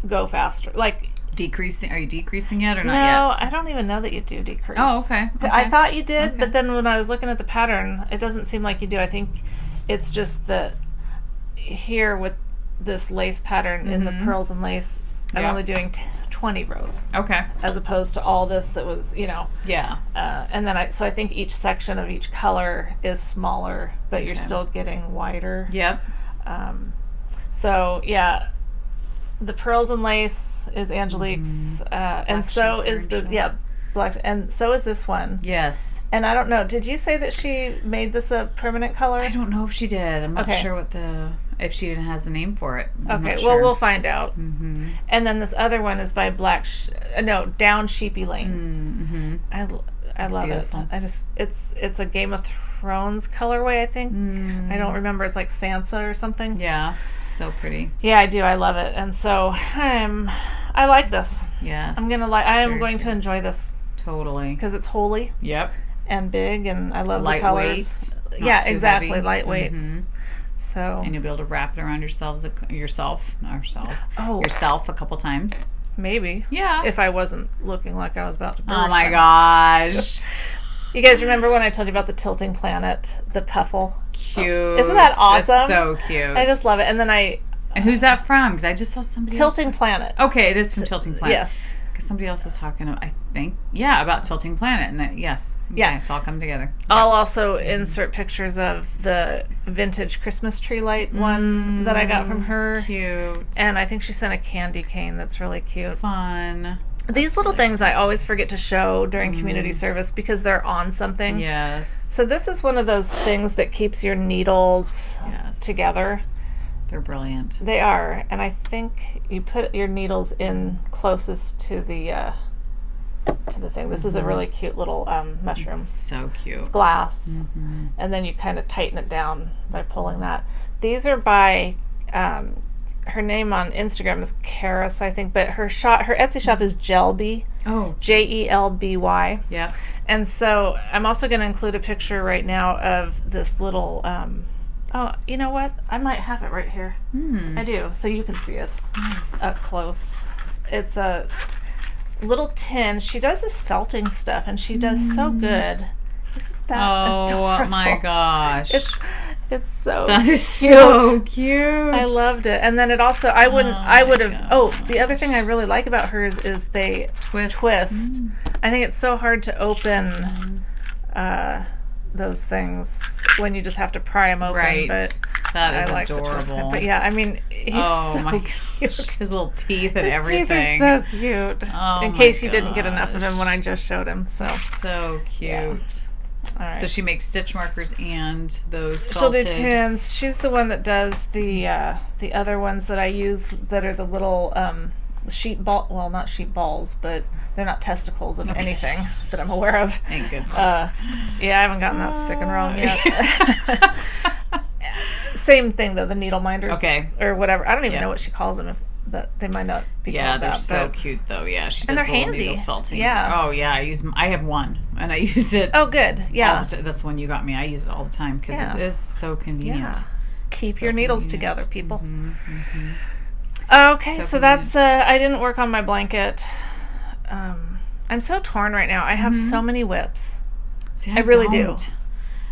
go faster. Like decreasing. Are you decreasing yet or not yet? No, yet? I don't even know that you do decrease. Oh, okay. I thought you did, but then when I was looking at the pattern, it doesn't seem like you do. I think it's just that here with this lace pattern in the pearls and lace, I'm only doing 20 rows. Okay. As opposed to all this that was, Yeah. And then I think each section of each color is smaller, but you're still getting wider. Yep. So yeah, the pearls and lace is Angelique's, and so is the black, and so is this one. Yes. And I don't know. Did you say that she made this a permanent color? I don't know if she did. I'm not sure if she even has a name for it. Okay, well, we'll find out. And then this other one is by Down Sheepy Lane. I love beautiful. It. It's a Game of Thrones colorway, I think. I don't remember. It's like Sansa or something. Yeah, so pretty. Yeah, I do. I love it, and so I like this. Yes. I am going to enjoy this. Totally. Because it's holy. Yep. And big, and I love lightweight, the colors. Yeah, exactly. Heavy. Lightweight. So. And you'll be able to wrap it around yourself a couple times. Maybe. Yeah. If I wasn't looking like I was about to burst. Oh my gosh. You guys remember when I told you about the tilting planet, the puffle? Cute. Isn't that awesome? It's so cute. I just love it. And then And who's that from? Because I just saw somebody Tilting Planet. Okay, it is from Tilting Planet. Yes. Because somebody else was talking, I think, about Tilting Planet. And yes. Okay, yeah. It's all come together. I'll also insert pictures of the vintage Christmas tree light one that I got from her. Cute. And I think she sent a candy cane that's really cute. Fun. These little things I always forget to show during community service because they're on something. Yes. So this is one of those things that keeps your needles together. They're brilliant. They are. And I think you put your needles in closest to the thing. This is a really cute little mushroom. So cute. It's glass. And then you kind of tighten it down by pulling that. These are by... her name on Instagram is Karis, I think, but her Etsy shop is Jelby. Oh. Jelby. Yeah. And so I'm also going to include a picture right now of this little, oh, you know what? I might have it right here. I do, so you can see it up close. It's a little tin. She does this felting stuff, and she does so good. Isn't that adorable? My gosh. It's so that is cute. So cute. I loved it. And then it also, I would have, the other thing I really like about hers is they twist. I think it's so hard to open those things when you just have to pry them open. Right. But that is adorable. But yeah, I mean, he's so cute. His little teeth and His everything. Teeth are so cute. In case you didn't get enough of him when I just showed him. So cute. Yeah. All right. So she makes stitch markers and those She'll do tins. She's the one that does the other ones that I use that are the little sheet ball. Well, not sheet balls, but they're not testicles of anything that I'm aware of. Thank goodness. Yeah, I haven't gotten that sick and wrong yet. Same thing though, the needle minders. Okay. Or whatever. I don't even know what she calls them. If that they might not be called that. Yeah, they're so cute though. Yeah, she does and they're little handy. Needle felting. Yeah. Oh yeah, I have one and I use it. Oh good. Yeah. That's the one you got me. I use it all the time because it is so convenient. Yeah. Keep your needles together, people. Okay, so that's I didn't work on my blanket. I'm so torn right now. I have so many whips. See, I really do.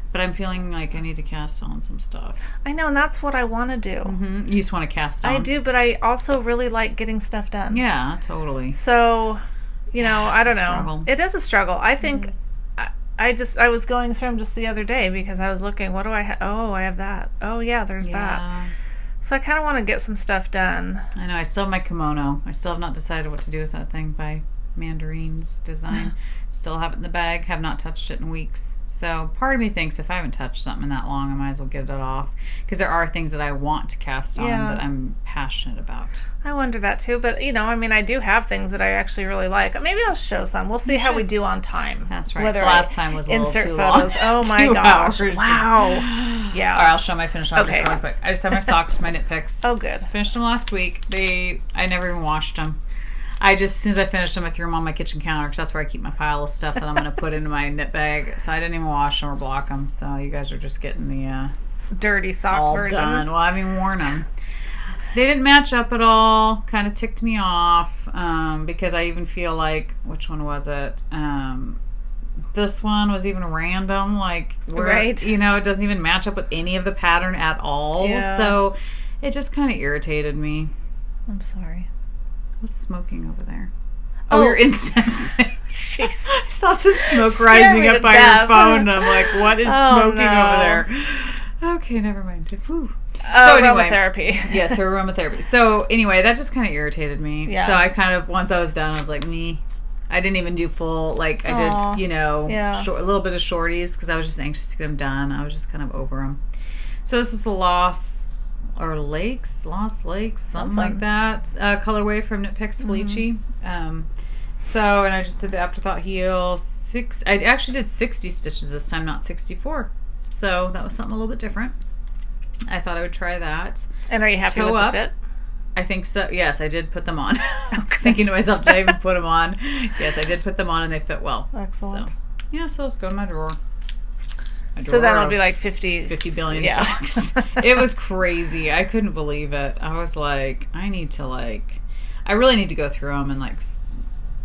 But I'm feeling like I need to cast on some stuff. I know, and that's what I want to do. You just want to cast on. I do, but I also really like getting stuff done. Yeah, totally. So, I don't know. Struggle. It is a struggle. I think I was going through them just the other day because I was looking, what do I have? Oh, I have that. Oh, yeah, there's that. So I kind of want to get some stuff done. I know. I still have my kimono. I still have not decided what to do with that thing by mandarins design. Still have it in the bag. Have not touched it in weeks. So part of me thinks if I haven't touched something in that long, I might as well get it off. Because there are things that I want to cast on that I'm passionate about. I wonder that too. But, I do have things that I actually really like. Maybe I'll show some. We'll see how we do on time. That's right. Whether last time was a little insert too photos. Long. Oh, my gosh. Wow. Yeah. All right, I'll show my finished object really quick. I just have my socks, my knit picks. Oh, good. Finished them last week. I never even washed them. As soon as I finished them, I threw them on my kitchen counter because that's where I keep my pile of stuff that I'm going to put into my knit bag. So I didn't even wash them or block them. So you guys are just getting the dirty sock all version. Done. Well, I haven't even worn them. They didn't match up at all. Kind of ticked me off because I even feel like, which one was it? This one was even random. Right. It doesn't even match up with any of the pattern at all. Yeah. So it just kind of irritated me. I'm sorry. What's smoking over there? Oh, your incense. Jeez. I saw some smoke rising up by your phone. And I'm like, what is smoking over there? Okay, never mind. Whew. So anyway, aromatherapy. Yes, her aromatherapy. So anyway, that just kind of irritated me. Yeah. So I kind of, once I was done, I was like, I didn't even do full, I did, a little bit of shorties because I was just anxious to get them done. I was just kind of over them. So this is the Lost Lakes, something like that. Colorway from Knit Picks Felici. And I just did the Afterthought heel. I actually did 60 stitches this time, not 64. So that was something a little bit different. I thought I would try that. And are you happy with the fit? I think so. Yes, I did put them on. I was thinking to myself, did I even put them on? Yes, I did put them on and they fit well. Excellent. So let's go to my drawer. So that'll be like 50 billion socks. It was crazy. I couldn't believe it. I was like, I really need to go through them and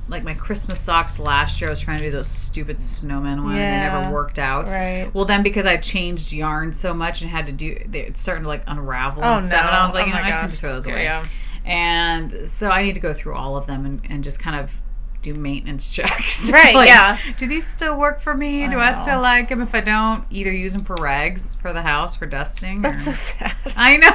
like my Christmas socks last year. I was trying to do those stupid snowman ones and they never worked out. Right. Well, then because I changed yarn so much and had to do, it's starting to unravel and stuff. And I was like, I just need to throw those away. Yeah. And so I need to go through all of them and just kind of do maintenance checks. Right, do these still work for me? Do I still like them? If I don't, either use them for rags for the house for dusting. That's so sad. I know.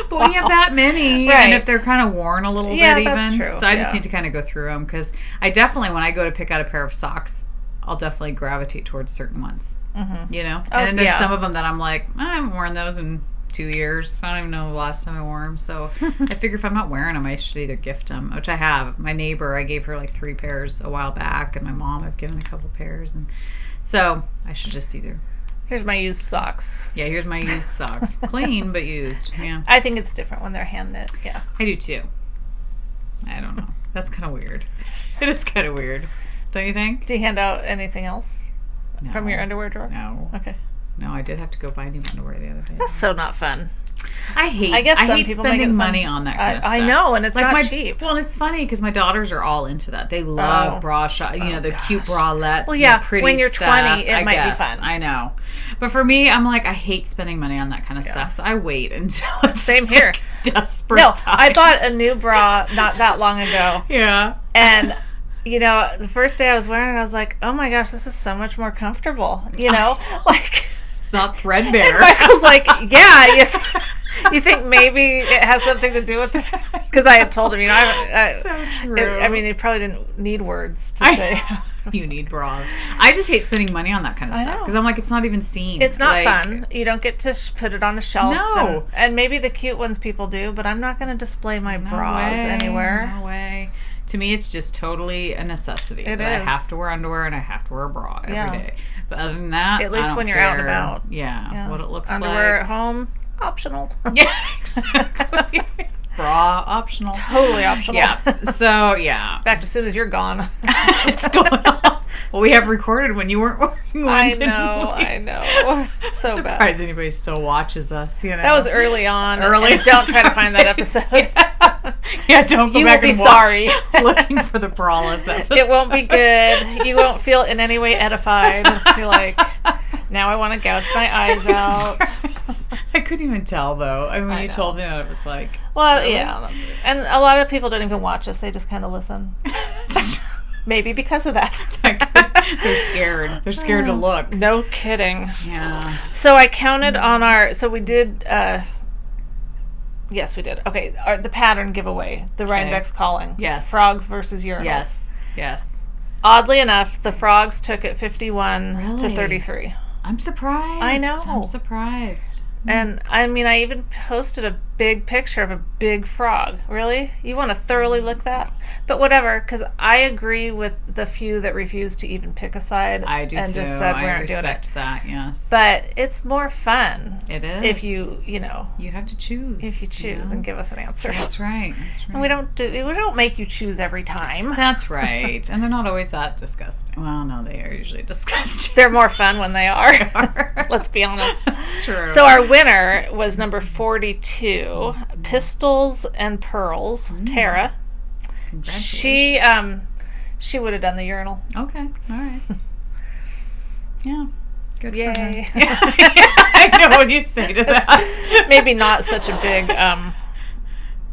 But when you have that many, and if they're kind of worn a little bit even. That's true. So I just need to kind of go through them because I definitely, when I go to pick out a pair of socks, I'll definitely gravitate towards certain ones. Mm-hmm. And then there's some of them that I'm like, I haven't worn those in 2 years. I don't even know the last time I wore them. So I figure if I'm not wearing them, I should either gift them, which I have. My neighbor, I gave her 3 pairs a while back, and my mom, I've given a couple pairs. And so I should just either... Here's my used socks. Yeah, here's my used socks. Clean, but used. Yeah. I think it's different when they're hand knit. Yeah. I do too. I don't know. That's kind of weird. It is kind of weird. Don't you think? Do you hand out anything else from your underwear drawer? No. Okay. No, I did have to go buy new underwear the other day. That's so not fun. I hate spending money on that kind of stuff. I know, and it's not cheap. Well, it's funny because my daughters are all into that. They love bra shop, the cute bralettes. Well, yeah, and the pretty when you're stuff, 20, it might be fun. I know. But for me, I'm like, I hate spending money on that kind of stuff. So I wait until it's same here. Desperate times. I bought a new bra not that long ago. Yeah. And the first day I was wearing it, I was like, oh my gosh, this is so much more comfortable. It's not threadbare. And Michael's like, yeah, you think maybe it has something to do with the... Because I had told him, so true. He probably didn't need words to say. You need bras. I just hate spending money on that kind of stuff because I'm like, it's not even seen. It's not fun. You don't get to put it on a shelf. No. And maybe the cute ones people do, but I'm not going to display my bras anywhere. No way. To me, it's just totally a necessity. It is. I have to wear underwear and I have to wear a bra every day. But other than that, at least when you're out and about. Yeah, what it looks underwear at home, optional. Yeah, exactly. Bra optional. Totally optional. Yeah. So, yeah. In fact, as soon as you're gone. It's going on. Well, we have recorded when you weren't wearing one. I know. So surprised bad. Anybody still watches us, That was early on. And don't try to find that episode. Yeah, don't go back and watch. Sorry. Looking for the braless episode. It won't be good. You won't feel in any way edified. You're like, now I want to gouge my eyes out. I couldn't even tell, though. When you told me that, it was like... Well, really? Yeah. That's it. And a lot of people don't even watch us. They just kind of listen. Maybe because of that. They're scared. They're scared to look. No kidding. Yeah. So I counted on our... So we did... Yes, we did. Okay, the pattern giveaway. The Rhinebeck's Calling. Yes. Frogs versus urinals. Yes. Yes. Oddly enough, the frogs took it 51 to 33. I'm surprised. I know. I'm surprised. And I mean, I even posted a big picture of a big frog. Really? You want to thoroughly look that? But whatever, because I agree with the few that refused to even pick a side. I do and too. Just said we aren't doing it. I respect that, yes. But it's more fun. It is. If you know. You have to choose. If you choose and give us an answer. That's right. That's right. And we don't make you choose every time. That's right. And they're not always that disgusting. Well, no, they are usually disgusting. They're more fun when they are. Let's be honest. That's true. So our winner was number 42, Pistols and Pearls, Tara. She would have done the urinal. Okay, all right. Yeah, good Yay. for her. Yeah. I know what you say to that. Maybe not such a big...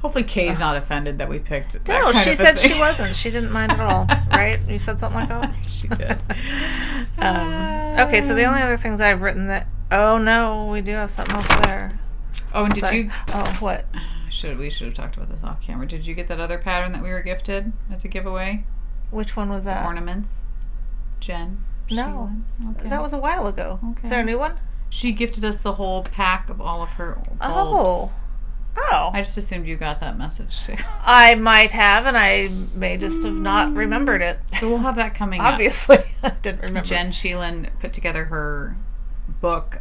Hopefully Kay's not offended that we picked that No, kind she of said thing. she wasn't. She didn't mind at all, right? You said something like that? She did. Okay, so the only other things I've written that... Oh, no, we do have something else there. Oh, and did you... Oh, what? We should have talked about this off camera. Did you get that other pattern that we were gifted as a giveaway? Which one was that? Ornaments. Jen? No. Okay. That was a while ago. Okay. Is there a new one? She gifted us the whole pack of all of her bulbs. Oh. I just assumed you got that message too. I might have, and I may just have not remembered it. So we'll have that coming Obviously, I didn't remember. Jen Sheelan put together her book,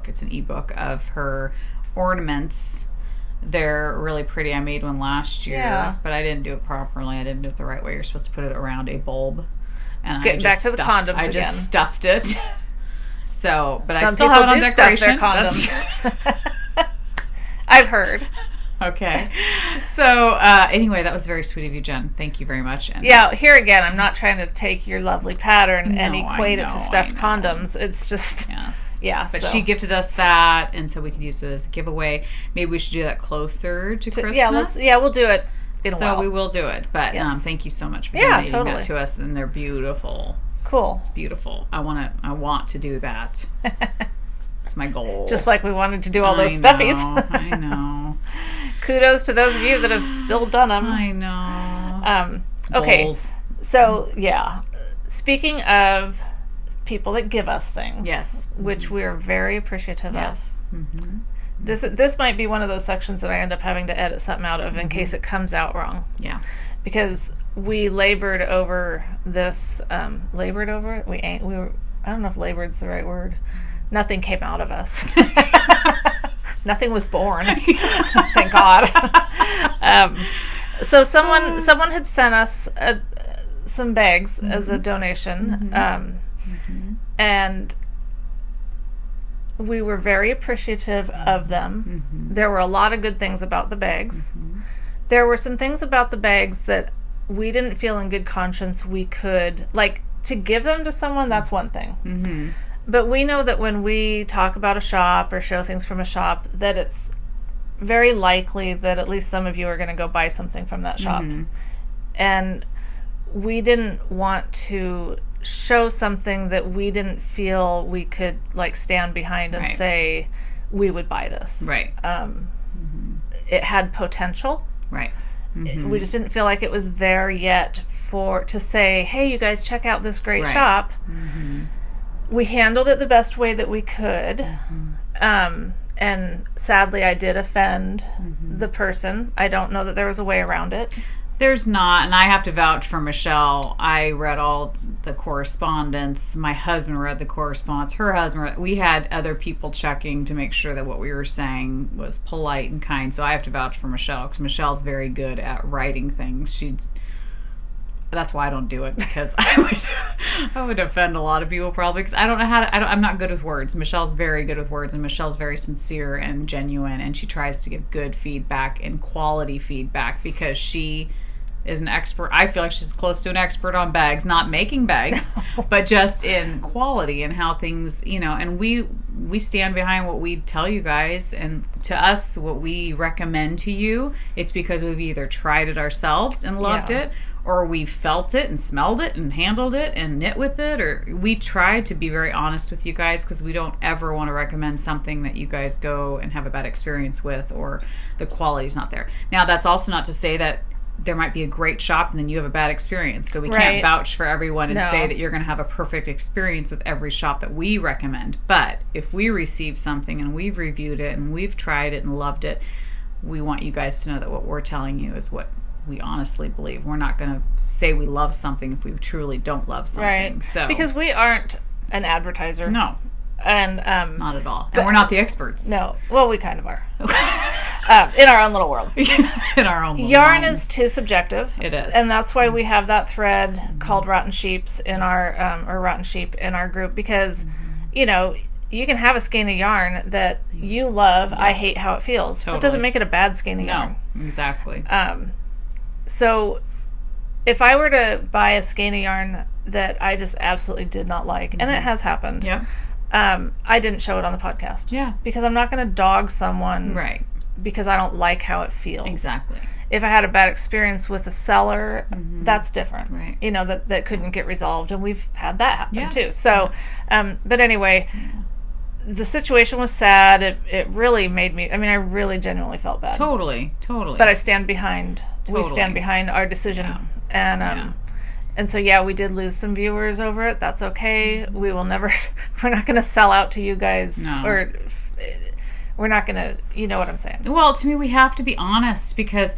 it's an ebook of her ornaments. They're really pretty. I made one last year, but I didn't do it properly. I didn't do it the right way. You're supposed to put it around a bulb. And Getting back to the condoms again. I just stuffed it. So, but Some I still people have it on do decoration. Stuff their condoms. I've heard. Okay. So, anyway, that was very sweet of you, Jen. Thank you very much. And yeah, here again, I'm not trying to take your lovely pattern and equate it to stuffed condoms. It's just... Yes. Yeah, but she gifted us that, and so we could use it as a giveaway. Maybe we should do that closer to Christmas. Yeah, we'll do it in a while. So we will do it. But thank you so much for donating that to us, and they're beautiful. Cool. Beautiful. I want to do that. It's my goal. Just like we wanted to do all those stuffies. I know. Kudos to those of you that have still done them. I know. Okay. Goals. So, speaking of people that give us things. Yes. Which we're very appreciative of. Mm-hmm. This might be one of those sections that I end up having to edit something out of in case it comes out wrong. Yeah. Because we labored over this. Labored over it? We were. I don't know if labored's the right word. Nothing came out of us. Nothing was born. Thank God. So someone had sent us some bags as a donation, and we were very appreciative of them. There were a lot of good things about the bags. There were some things about the bags that we didn't feel in good conscience we could, like, to give them to someone, that's one thing. But we know that when we talk about a shop or show things from a shop, that it's very likely that at least some of you are going to go buy something from that shop. And we didn't want to show something that we didn't feel we could, like, stand behind and say we would buy this. Right. It had potential. Right. We just didn't feel like it was there yet to say, hey, you guys, check out this great shop. We handled it the best way that we could. And sadly, I did offend the person. I don't know that there was a way around it. There's not, and I have to vouch for Michelle. I read all the correspondence. My husband read the correspondence. Her husband we had other people checking to make sure that what we were saying was polite and kind. So I have to vouch for Michelle, because Michelle's very good at writing things. That's why I don't do it, because I would offend a lot of people probably, because I don't know how to. I'm not good with words. Michelle's very good with words, and Michelle's very sincere and genuine, and she tries to give good feedback and quality feedback, because she is an expert. I feel like she's close to an expert on bags, not making bags, but just in quality and how things, and we stand behind what we tell you guys, and to us, what we recommend to you, it's because we've either tried it ourselves and loved it, or we felt it and smelled it and handled it and knit with it, or we try to be very honest with you guys, because we don't ever want to recommend something that you guys go and have a bad experience with, or the quality's not there. Now, that's also not to say that there might be a great shop and then you have a bad experience. So we can't vouch for everyone and say that you're going to have a perfect experience with every shop that we recommend. But if we receive something and we've reviewed it and we've tried it and loved it, we want you guys to know that what we're telling you is what we honestly believe. We're not going to say we love something if we truly don't love something. Right. So, because we aren't an advertiser. No. And not at all. And we're not the experts. No. Well, we kind of are. In our own little world. In our own little Yarn minds. is too subjective. It is. And that's why we have that thread called Rotten Sheeps in our, or Rotten Sheep in our group, because, you know, you can have a skein of yarn that you love. I hate how it feels. Totally. That doesn't make it a bad skein of yarn. No, exactly. So if I were to buy a skein of yarn that I just absolutely did not like, and it has happened, I didn't show it on the podcast. Yeah. Because I'm not going to dog someone because I don't like how it feels. Exactly. If I had a bad experience with a seller, that's different. Right. You know, that couldn't get resolved, and we've had that happen too. So, but anyway, the situation was sad. It really made me, I mean, I really genuinely felt bad. Totally. But I stand behind, we stand behind our decision. Yeah. And so, we did lose some viewers over it. That's okay. We will never, we're not going to sell out to you guys. No. Or we're not going to, you know what I'm saying. Well, to me, we have to be honest, because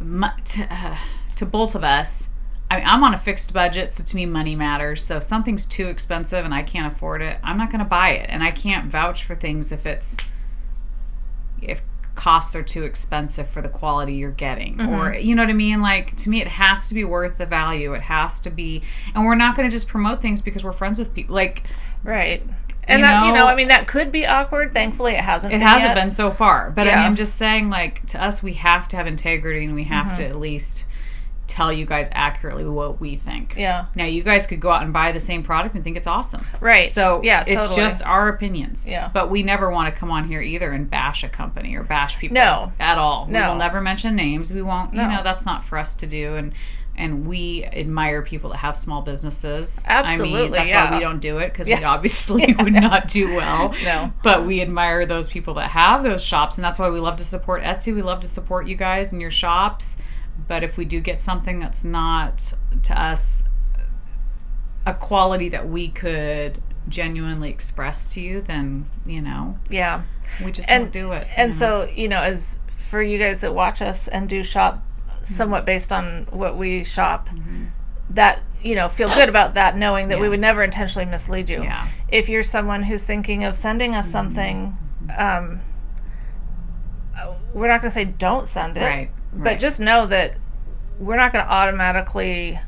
to both of us, I'm on a fixed budget, so to me, money matters. So if something's too expensive and I can't afford it, I'm not going to buy it. And I can't vouch for things if costs are too expensive for the quality you're getting, or you know what I mean. Like, to me, it has to be worth the value. It has to be, and we're not going to just promote things because we're friends with people. Like, right. And that, you know, I mean, that could be awkward. Thankfully, it hasn't. It hasn't been so far. But I mean, I'm just saying, like, to us, we have to have integrity, and we have to at least tell you guys accurately what we think. Yeah. Now, you guys could go out and buy the same product and think it's awesome. Right. So it's just our opinions. Yeah. But we never want to come on here either and bash a company or bash people at all. No. We will never mention names. We won't, you know, that's not for us to do. And we admire people that have small businesses. Absolutely, I mean, that's why we don't do it, because we obviously would not do well. No. But we admire those people that have those shops, and that's why we love to support Etsy. We love to support you guys and your shops. But if we do get something that's not, to us, a quality that we could genuinely express to you, then, you know. Yeah. We just won't do it. And so, you know, as for you guys that watch us and do shop somewhat based on what we shop, that, you know, feel good about that, knowing that we would never intentionally mislead you. Yeah. If you're someone who's thinking of sending us something, we're not going to say don't send it. Right. But just know that we're not going to automatically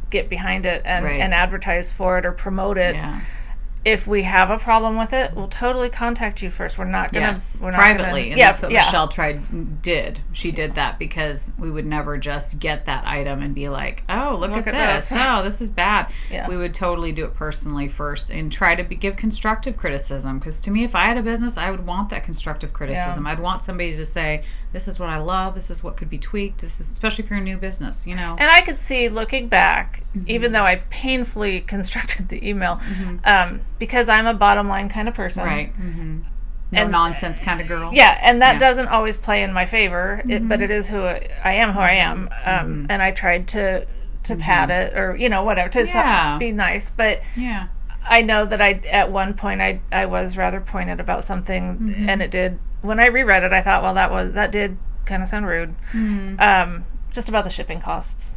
get behind it and advertise for it or promote it. Yeah. If we have a problem with it, we'll totally contact you first. We're not going to... We're not privately. And that's what Michelle did. She did that because we would never just get that item and be like, oh, look at this. Oh, this is bad. Yeah. We would totally do it personally first and try to give constructive criticism. Because to me, if I had a business, I would want that constructive criticism. Yeah. I'd want somebody to say, this is what I love. This is what could be tweaked. This is, especially if you're a new business, you know. And I could see, looking back, even though I painfully constructed the email, because I'm a bottom line kind of person. Right. No nonsense kind of girl. Yeah, and that doesn't always play in my favor, but it is who I am. And I tried to pad it, or, you know, whatever, to be nice. But I know that at one point I was rather pointed about something, and it did. When I reread it, I thought, well, that did kind of sound rude. Just about the shipping costs.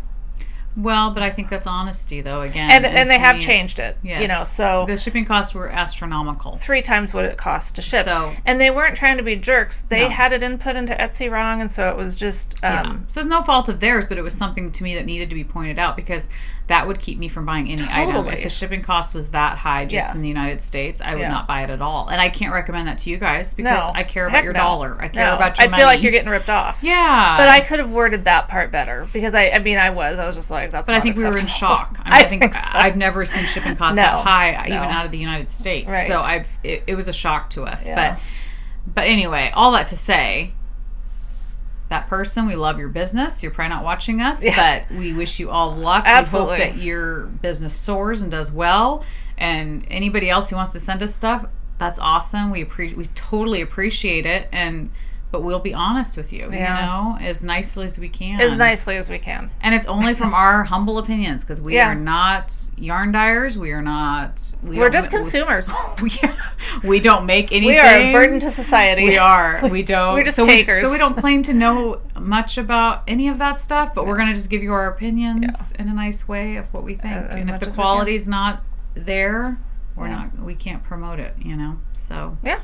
Well, but I think that's honesty, though, again. And they have changed it, you know, so... The shipping costs were astronomical. 3 times what it cost to ship. And they weren't trying to be jerks. They had it input into Etsy wrong, and so it was just... So it's no fault of theirs, but it was something to me that needed to be pointed out, because that would keep me from buying any item. If the shipping cost was that high just in the United States, I would not buy it at all. And I can't recommend that to you guys, because I care about your dollar. I care about your money. I feel like you're getting ripped off. Yeah. But I could have worded that part better, because I was just like, that's not acceptable. But I think we were in shock. I think so. I've never seen shipping costs that high, even out of the United States. Right. So it was a shock to us. Yeah. But anyway, all that to say, that person, we love your business. You're probably not watching us, but we wish you all luck. Absolutely. We hope that your business soars and does well. And anybody else who wants to send us stuff, that's awesome. We totally appreciate it. And but we'll be honest with you, as nicely as we can. As nicely as we can. And it's only from our humble opinions, because we are not yarn dyers. We are not... We're just consumers. We don't make anything. We are a burden to society. We are. We don't. We're just takers. So we don't claim to know much about any of that stuff, but we're going to just give you our opinions in a nice way of what we think. And if the quality's not there, we can't promote it, So... Yeah.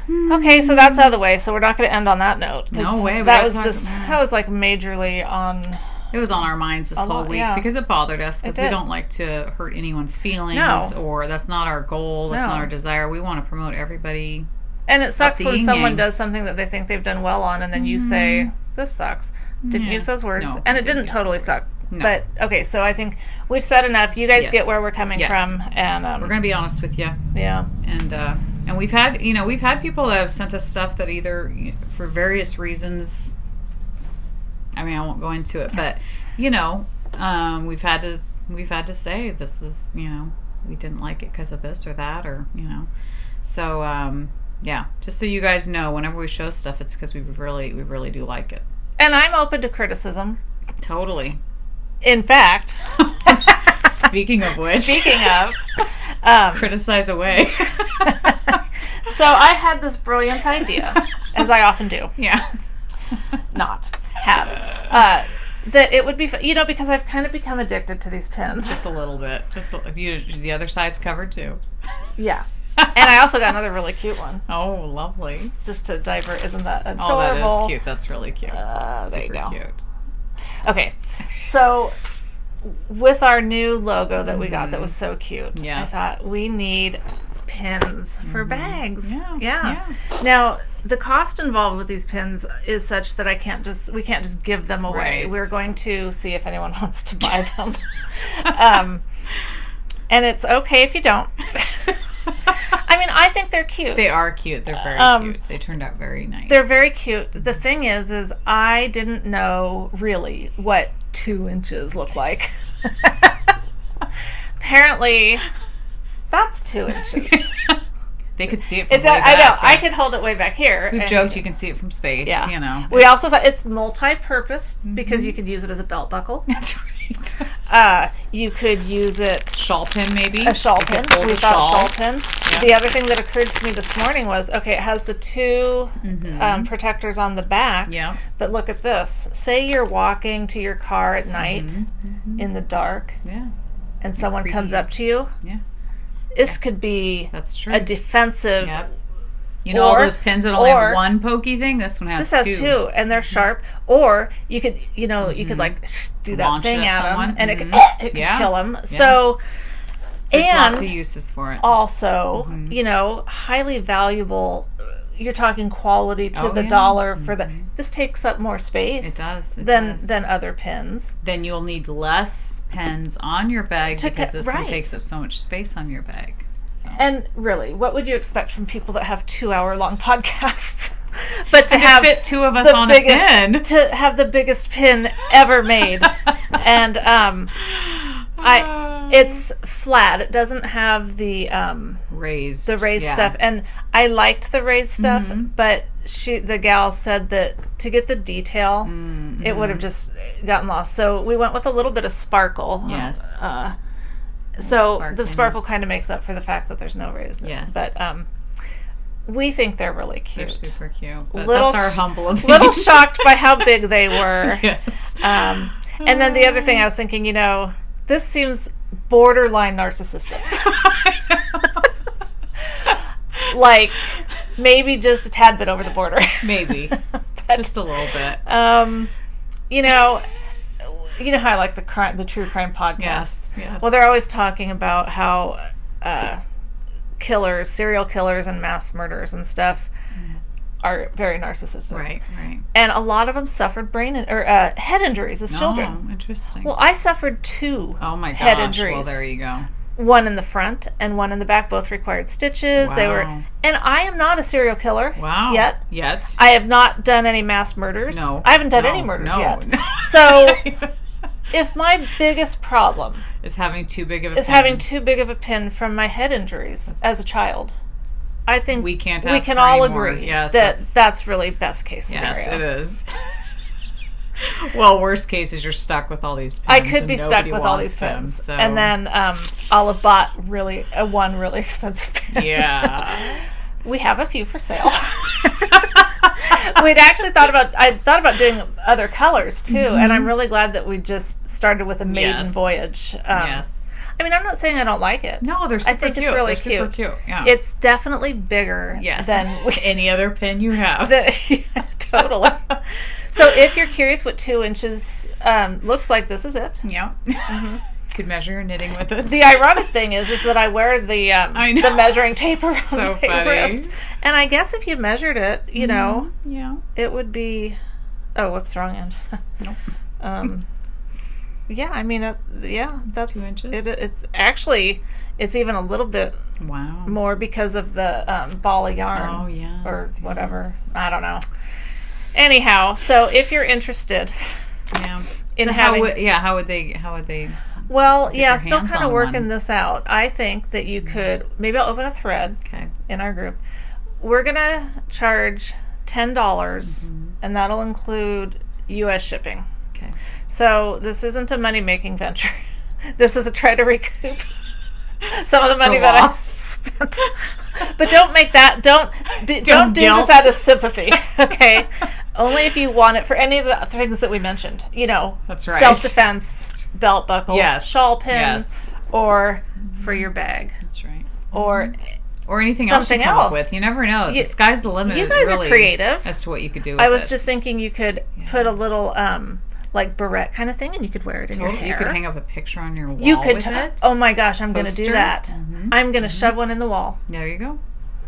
Okay, so that's out of the way. So we're not going to end on that note. No way. That was like majorly on. It was on our minds this whole week because it bothered us, because we don't like to hurt anyone's feelings, or that's not our goal. That's not our desire. We want to promote everybody. And it sucks when someone does something that they think they've done well on, and then you say, "This sucks." Didn't use those words, and it didn't totally suck. No. But okay, so I think we've said enough. You guys get where we're coming from, and we're going to be honest with you. Yeah. And we've had people that have sent us stuff that either for various reasons. I mean, I won't go into it, but we've had to say this is we didn't like it because of this or that, or So just so you guys know, whenever we show stuff, it's because we really do like it. And I'm open to criticism. Totally. In fact, speaking of, criticize away. So I had this brilliant idea, as I often do. Yeah. That it would be, because I've kind of become addicted to these pins. Just a little bit. The other side's covered too. Yeah. And I also got another really cute one. Oh, lovely. Just to divert. Isn't that adorable? Oh, that is cute. That's really cute. There you go. Cute. Okay, so with our new logo that we got that was so cute, I thought we need pins for bags. Yeah. Now, the cost involved with these pins is such that we can't just give them away. Right. We're going to see if anyone wants to buy them. And it's okay if you don't. I mean, I think they're cute. They are cute. They're very cute. They turned out very nice. They're very cute. The thing is I didn't know really what 2 inches look like. Apparently, that's 2 inches. They could see it from way back. I know. I could hold it way back here. We've joked you can see it from space. Yeah. We also thought it's multi-purpose because you could use it as a belt buckle. That's right. You could use it... Shawl pin, maybe? A shawl pin. We thought shawl pin. Yeah. The other thing that occurred to me this morning was, it has the 2 protectors on the back. Yeah. But look at this. Say you're walking to your car at night in the dark. Yeah. And someone comes up to you. Yeah. This could be a defensive. Yep. All those pins that only have one pokey thing. This one has 2. This has 2, and they're sharp. Or you could, you could like do that launch thing at them, and it could kill them. Yeah. So, there's lots of uses for it. Also, highly valuable. You're talking quality to the dollar for the. This takes up more space. It does. Than other pins. Then you'll need less pens on your bag because this one takes up so much space on your bag. So. And really, what would you expect from people that have 2-hour-long podcasts? But to have fit 2 of us on a pin, to have the biggest pin ever made, and it's flat. It doesn't have the raised stuff, and I liked the raised stuff, but the gal said that to get the detail, it would have just gotten lost. So we went with a little bit of sparkle. Yes. So the sparkle kind of makes up for the fact that there's no raised. Yes. But we think they're really cute. They're super cute. But that's our humble opinion. Little shocked by how big they were. Yes. And then the other thing I was thinking, this seems borderline narcissistic. Like maybe just a tad bit over the border. Maybe. Just a little bit. How I like the true crime podcast. Yes. Well, they're always talking about how serial killers and mass murderers and stuff are very narcissistic. Right. And a lot of them suffered head injuries as children. Oh, interesting. Well, I suffered 2 head injuries. Well, there you go. One in the front and one in the back. Both required stitches. Wow. And I am not a serial killer. Wow. Yet. I have not done any mass murders. No. I haven't done any murders yet. So, if my biggest problem is having too big of a pin from my head injuries as a child, I think we can't we can all agree that's really best case scenario. Yes, it is. Well, worst case is you're stuck with all these pins. I could be stuck with all these pins. So. And then I'll have bought one really expensive pin. Yeah. We have a few for sale. We'd actually thought about doing other colors too, and I'm really glad that we just started with a maiden voyage. Yes. I mean, I'm not saying I don't like it. No, they're super cute. I think it's really cute. Super cute. Yeah. It's definitely bigger than any other pin you have. Totally. So if you're curious what 2 inches looks like, this is it. Yeah. Mm-hmm. Could measure your knitting with it. The ironic thing is that I wear the measuring tape around my wrist, and I guess if you measured it, you know, it would be. Oh, whoops, wrong end. Nope. Yeah, I mean, that's 2 inches. It's actually even a little bit more because of the ball of yarn. Oh yeah, or whatever. Yes. I don't know. Anyhow, so if you're interested, in having, how would they? Well, still kind of working this out. I think that you could, maybe I'll open a thread in our group. We're going to charge $10, and that'll include U.S. shipping. Okay. So this isn't a money-making venture. This is a try to recoup some of the money that I spent. But don't make that, don't do this out of sympathy, okay? Only if you want it for any of the things that we mentioned. You know, that's right. Self-defense, belt buckle, shawl pin, or for your bag. That's right. Or anything else you come up with. You never know. The sky's the limit. You guys are creative as to what you could do with I was just thinking you could put a little like barrette kind of thing, and you could wear it in your hair. You could hang up a picture on your wall with it. Oh my gosh, I'm going to do that. I'm going to shove one in the wall. There you go.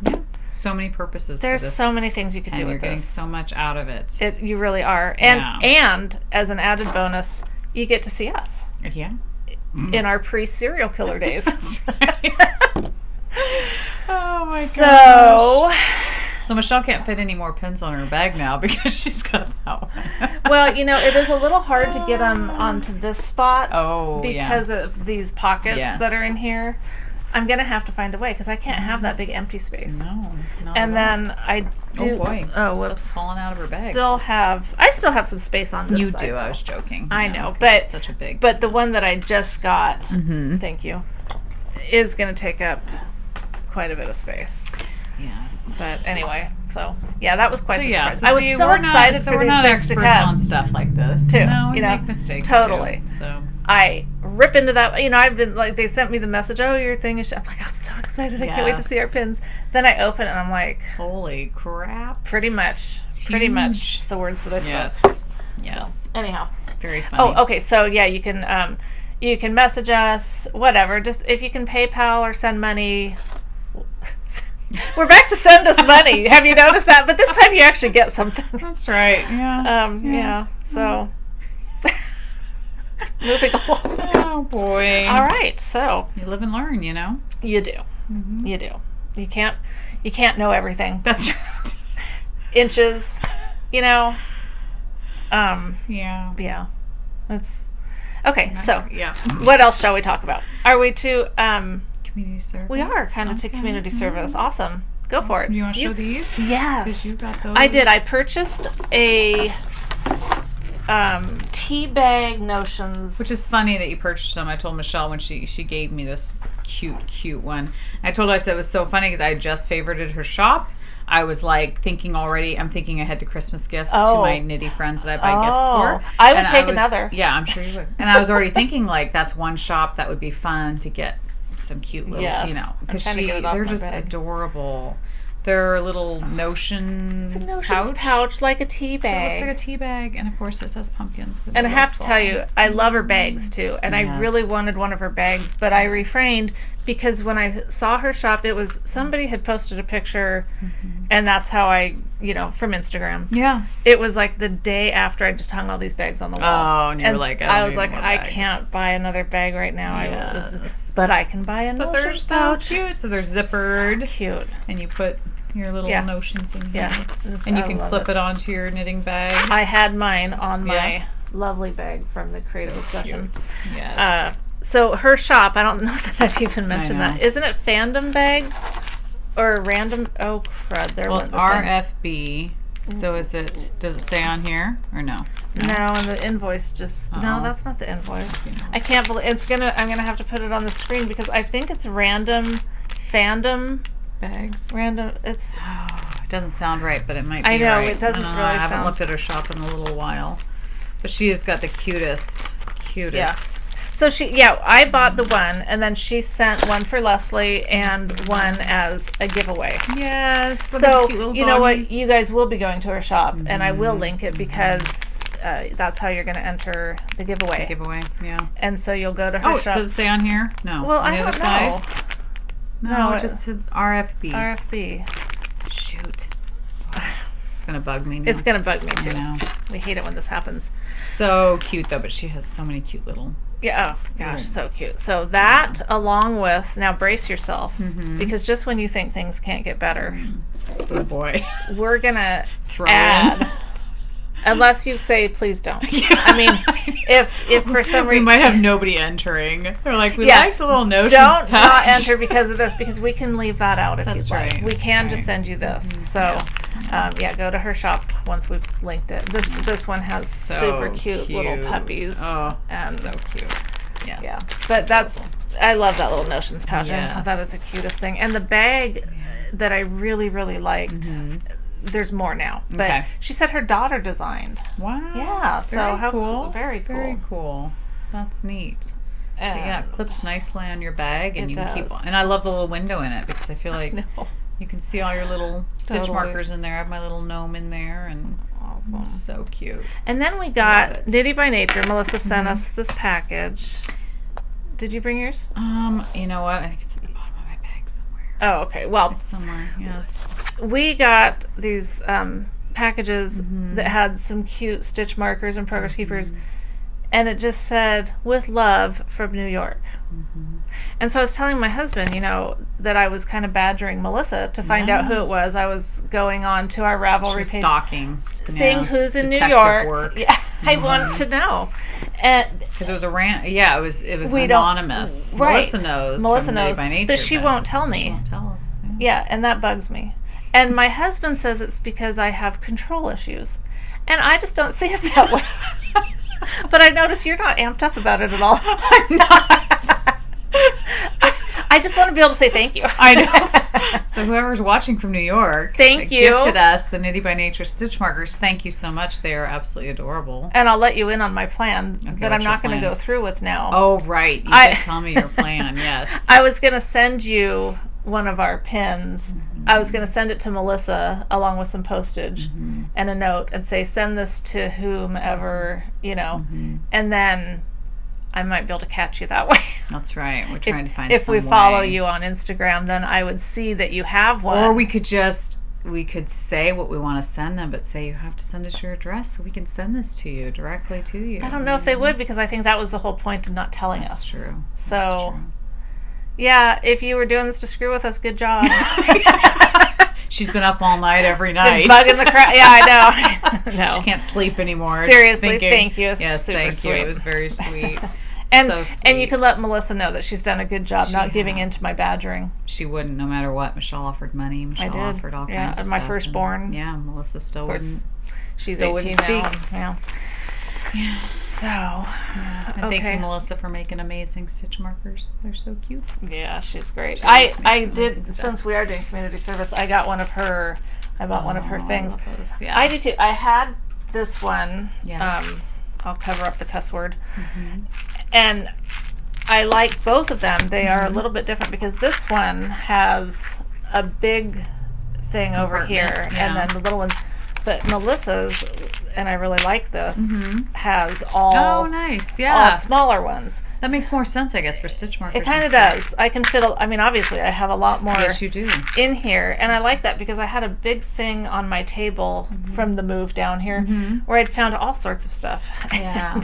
Yeah. So many purposes. There's so many things you could do with this. You're getting so much out of it. You really are. And as an added bonus, you get to see us. Yeah. In our pre-serial killer days. That's right. Oh my gosh. So Michelle can't fit any more pins on her bag now because she's got that one. Well, you know, it is a little hard to get them onto this spot because of these pockets that are in here. I'm going to have to find a way because I can't have that big empty space. No, not and then I do. Oh boy. Oh, whoops. Stuff's falling out of her bag. I still have some space on this side. You do. I was joking. I know, but it's such a big. But the one that I just got, thank you, is going to take up quite a bit of space. Yes. But anyway, so that was quite the surprise. So I was so excited for these things to come. On stuff like this too. We make mistakes totally. Too, so I rip into that. You know, I've been like, they sent me the message. Oh, your thing is. I'm like, I'm so excited. I can't wait to see our pins. Then I open it and I'm like, holy crap! Pretty much the words that I spoke. Yes. So, anyhow, very funny. Oh, okay. So you can message us, whatever. Just if you can PayPal or send money. We're back to send us money. Have you noticed that? But this time you actually get something. That's right. Yeah. So moving along. Oh boy. All right. So you live and learn, you know. You do. Mm-hmm. You do. You can't know everything. That's right. Inches. You know. Yeah. Yeah. That's okay. So what else shall we talk about? Are we to community service? We are kind of to community service. Awesome. Go for it. You want to show these? Yes. You got those. I did. I purchased a tea bag notions. Which is funny that you purchased them. I told Michelle when she gave me this cute one. I told her, I said it was so funny because I just favorited her shop. I was like thinking already, I'm thinking ahead to Christmas gifts to my knitty friends that I buy gifts for. I would take another. Yeah, I'm sure you would. And I was already thinking like that's one shop that would be fun to get some cute little, you know, because they're just adorable. They're little notions. It's a notions pouch like a tea bag. It looks like a tea bag, and of course it says pumpkins. And I have to tell you, I love her bags too, and I really wanted one of her bags, but I refrained because when I saw her shop, it was somebody had posted a picture, and that's how I, from Instagram. Yeah. It was like the day after I just hung all these bags on the wall. Oh, and you were like, I was like, I can't buy another bag right now. Yes. But I can buy a notion pouch. They're so cute. So they're zippered. So cute. And you put your little notions in here. Yeah. And you can clip it onto your knitting bag. I had mine on my lovely bag from the Creative Obsession. Yes. So her shop, I don't know that I've even mentioned that. Isn't it Fandom bags? or random, oh crud, there was RFB. So does it say on here or no? No, and the invoice just, no, that's not the invoice. I can't believe, I'm going to have to put it on the screen because I think it's random Fandom bags. Random, it doesn't sound right, but it might be. I know, right. It doesn't really sound. I haven't looked at her shop in a little while. But she has got the cutest. Yeah. So I bought the one, and then she sent one for Leslie and one as a giveaway. Yes. So, you know what? You guys will be going to her shop, and I will link it because that's how you're going to enter the giveaway. Yeah. And so you'll go to her shop. Does it say on here? No. Well, I don't know. No, it just says RFB. RFB. Shoot. It's going to bug me now. It's going to bug me, too. I know. We hate it when this happens. So cute, though, but she has so many cute little... Yeah, oh gosh, so cute. So that, along with, now brace yourself, because just when you think things can't get better, oh boy, we're gonna add, unless you say please don't. I mean, if for some reason we might have nobody entering, they're like, we like the little notions. Don't not enter because of this, because we can leave that out if you'd like. Right. We can just send you this. So. Go to her shop once we've linked it. This one has super cute little puppies. Oh, and so cute. Yes. Yeah. But I love that little Notions pouch. Yes. I just thought that is the cutest thing. And the bag that I really, really liked, there's more now. But she said her daughter designed. Wow. Yeah. So how cool. Very cool. Very cool. That's neat. It clips nicely on your bag, and you can keep on. And I love the little window in it because I feel like you can see all your little stitch markers in there. I have my little gnome in there, and awesome. So cute. And then we got Knitty by Nature. Melissa sent us this package. Did you bring yours? You know what? I think it's at the bottom of my bag somewhere. Oh, okay. Well, it's somewhere. Yes. We got these packages that had some cute stitch markers and progress keepers, and it just said, "With love from New York." And so I was telling my husband, that I was kind of badgering Melissa to find out who it was. I was going on to our Ravelry page, stalking, seeing who's in New York. Work. Yeah, I wanted to know, and because it was it was anonymous. Right. Melissa knows by Nature, but she won't tell me. She won't tell us. Yeah, and that bugs me. And my husband says it's because I have control issues, and I just don't see it that way. But I notice you're not amped up about it at all. I'm not. I just want to be able to say thank you. I know. So whoever's watching from New York, thank you. Gifted us the Knitty by Nature stitch markers. Thank you so much. They are absolutely adorable. And I'll let you in on my plan that I'm not going to go through with now. Oh, right. You did tell me your plan. Yes. I was going to send you one of our pins. I was going to send it to Melissa along with some postage and a note and say, send this to whomever, and then I might be able to catch you that way. That's right. We're trying to find if we follow you on Instagram, then I would see that you have one. Or we could say what we want to send them, but say you have to send us your address so we can send this to you, directly to you. I don't know if they would, because I think that was the whole point of not telling us. That's true. So, that's true. Yeah, if you were doing this to screw with us, good job. She's been up all night every night. Bugging the crap. Yeah, I know. No. She can't sleep anymore. Seriously, thank you. Yes, super sweet. You. It was very sweet. And so sweet. And you can let Melissa know that she's done a good job not giving in to my badgering. She wouldn't, no matter what. Michelle offered money. Michelle offered all kinds of stuff. My firstborn. And, Melissa still wouldn't. She's still 18 now. Yeah. So, and thank you, Melissa, for making amazing stitch markers. They're so cute. Yeah, she's great. I did, since we are doing community service, I got one of her. I bought one of her things. Yeah. I did too. I had this one. Yes. I'll cover up the cuss word. And I like both of them. They are a little bit different because this one has a big thing over here, and then the little ones. But Melissa's, and I really like this, has all all smaller ones. That makes more sense, I guess, for stitch markers. It kind of does. I can fit, obviously I have a lot more yes, you do. in here, and I like that because I had a big thing on my table from the move down here where I'd found all sorts of stuff. Yeah.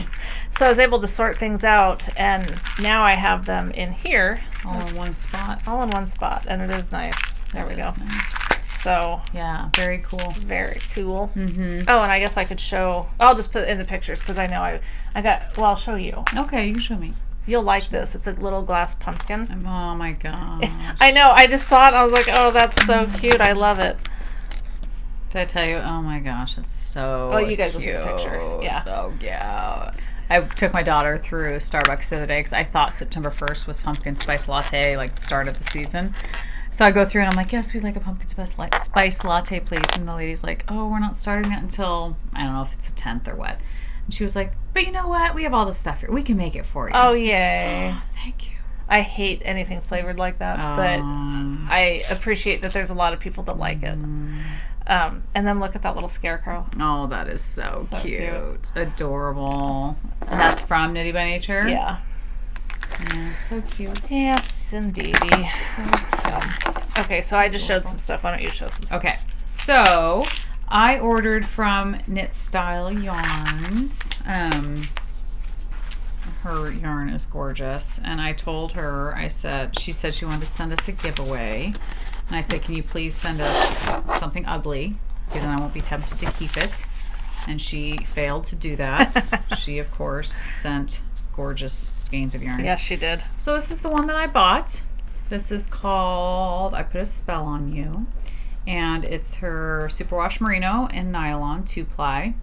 So I was able to sort things out, and now I have them in here. All in one spot. All in one spot, and it is nice. There we go. Nice. So yeah, very cool. Very cool. Oh, and I guess I could show. I'll just put it in the pictures because I know I got. Well, I'll show you. Okay, you can show me. You'll like this. It's a little glass pumpkin. Oh my gosh. I know. I just saw it and I was like, oh, that's so cute. I love it. Did I tell you? Oh my gosh, it's so Oh, you guys will see the picture. Yeah. So cute. I took my daughter through Starbucks the other day because I thought September 1st was pumpkin spice latte, like the start of the season. So I go through and I'm like, yes, we'd like a pumpkin spice latte, please. And the lady's like, oh, we're not starting that until, I don't know if it's the 10th or what. And she was like, but you know what? We have all this stuff here. We can make it for you. Oh, yay. Like, oh, thank you. I hate anything flavored like that, but I appreciate that there's a lot of people that like it. And then look at that little scarecrow. Oh, that is so cute. Adorable. And that's from Knitty by Nature? Yeah. Yeah, so cute. Yes, indeed. So cute. Okay, so I just showed some stuff. Why don't you show some stuff? Okay, so I ordered from Knit Style Yarns. Her yarn is gorgeous, and I told her, she said she wanted to send us a giveaway, and I said, can you please send us something ugly, because then I won't be tempted to keep it, and she failed to do that. She, of course, sent gorgeous skeins of yarn. Yes, she did. So this is the one that I bought. This is called I Put a Spell on You, and it's her Superwash Merino in nylon 2-ply.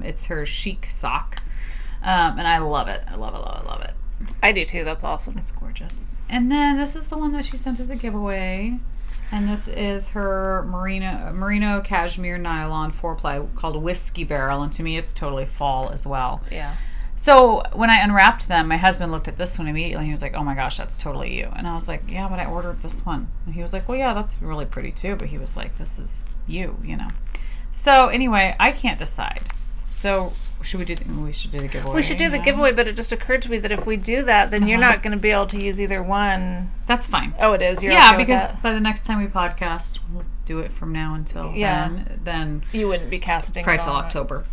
It's her chic sock. And I love it. I love it, love it, love it. I do too. That's awesome. It's gorgeous. And then this is the one that she sent as a giveaway. And this is her merino cashmere nylon 4-ply called Whiskey Barrel. And to me, it's totally fall as well. Yeah. So when I unwrapped them, my husband looked at this one immediately. He was like, oh my gosh, that's totally you. And I was like, yeah, but I ordered this one. And he was like, well, yeah, that's really pretty too. But he was like, this is you, you know. So anyway, I can't decide. So we should do the giveaway. We should do the giveaway, but it just occurred to me that if we do that, then you're not going to be able to use either one. That's fine. Oh, it is? You're okay with because that? By the next time we podcast, we'll do it from now until then. You wouldn't be casting probably till October.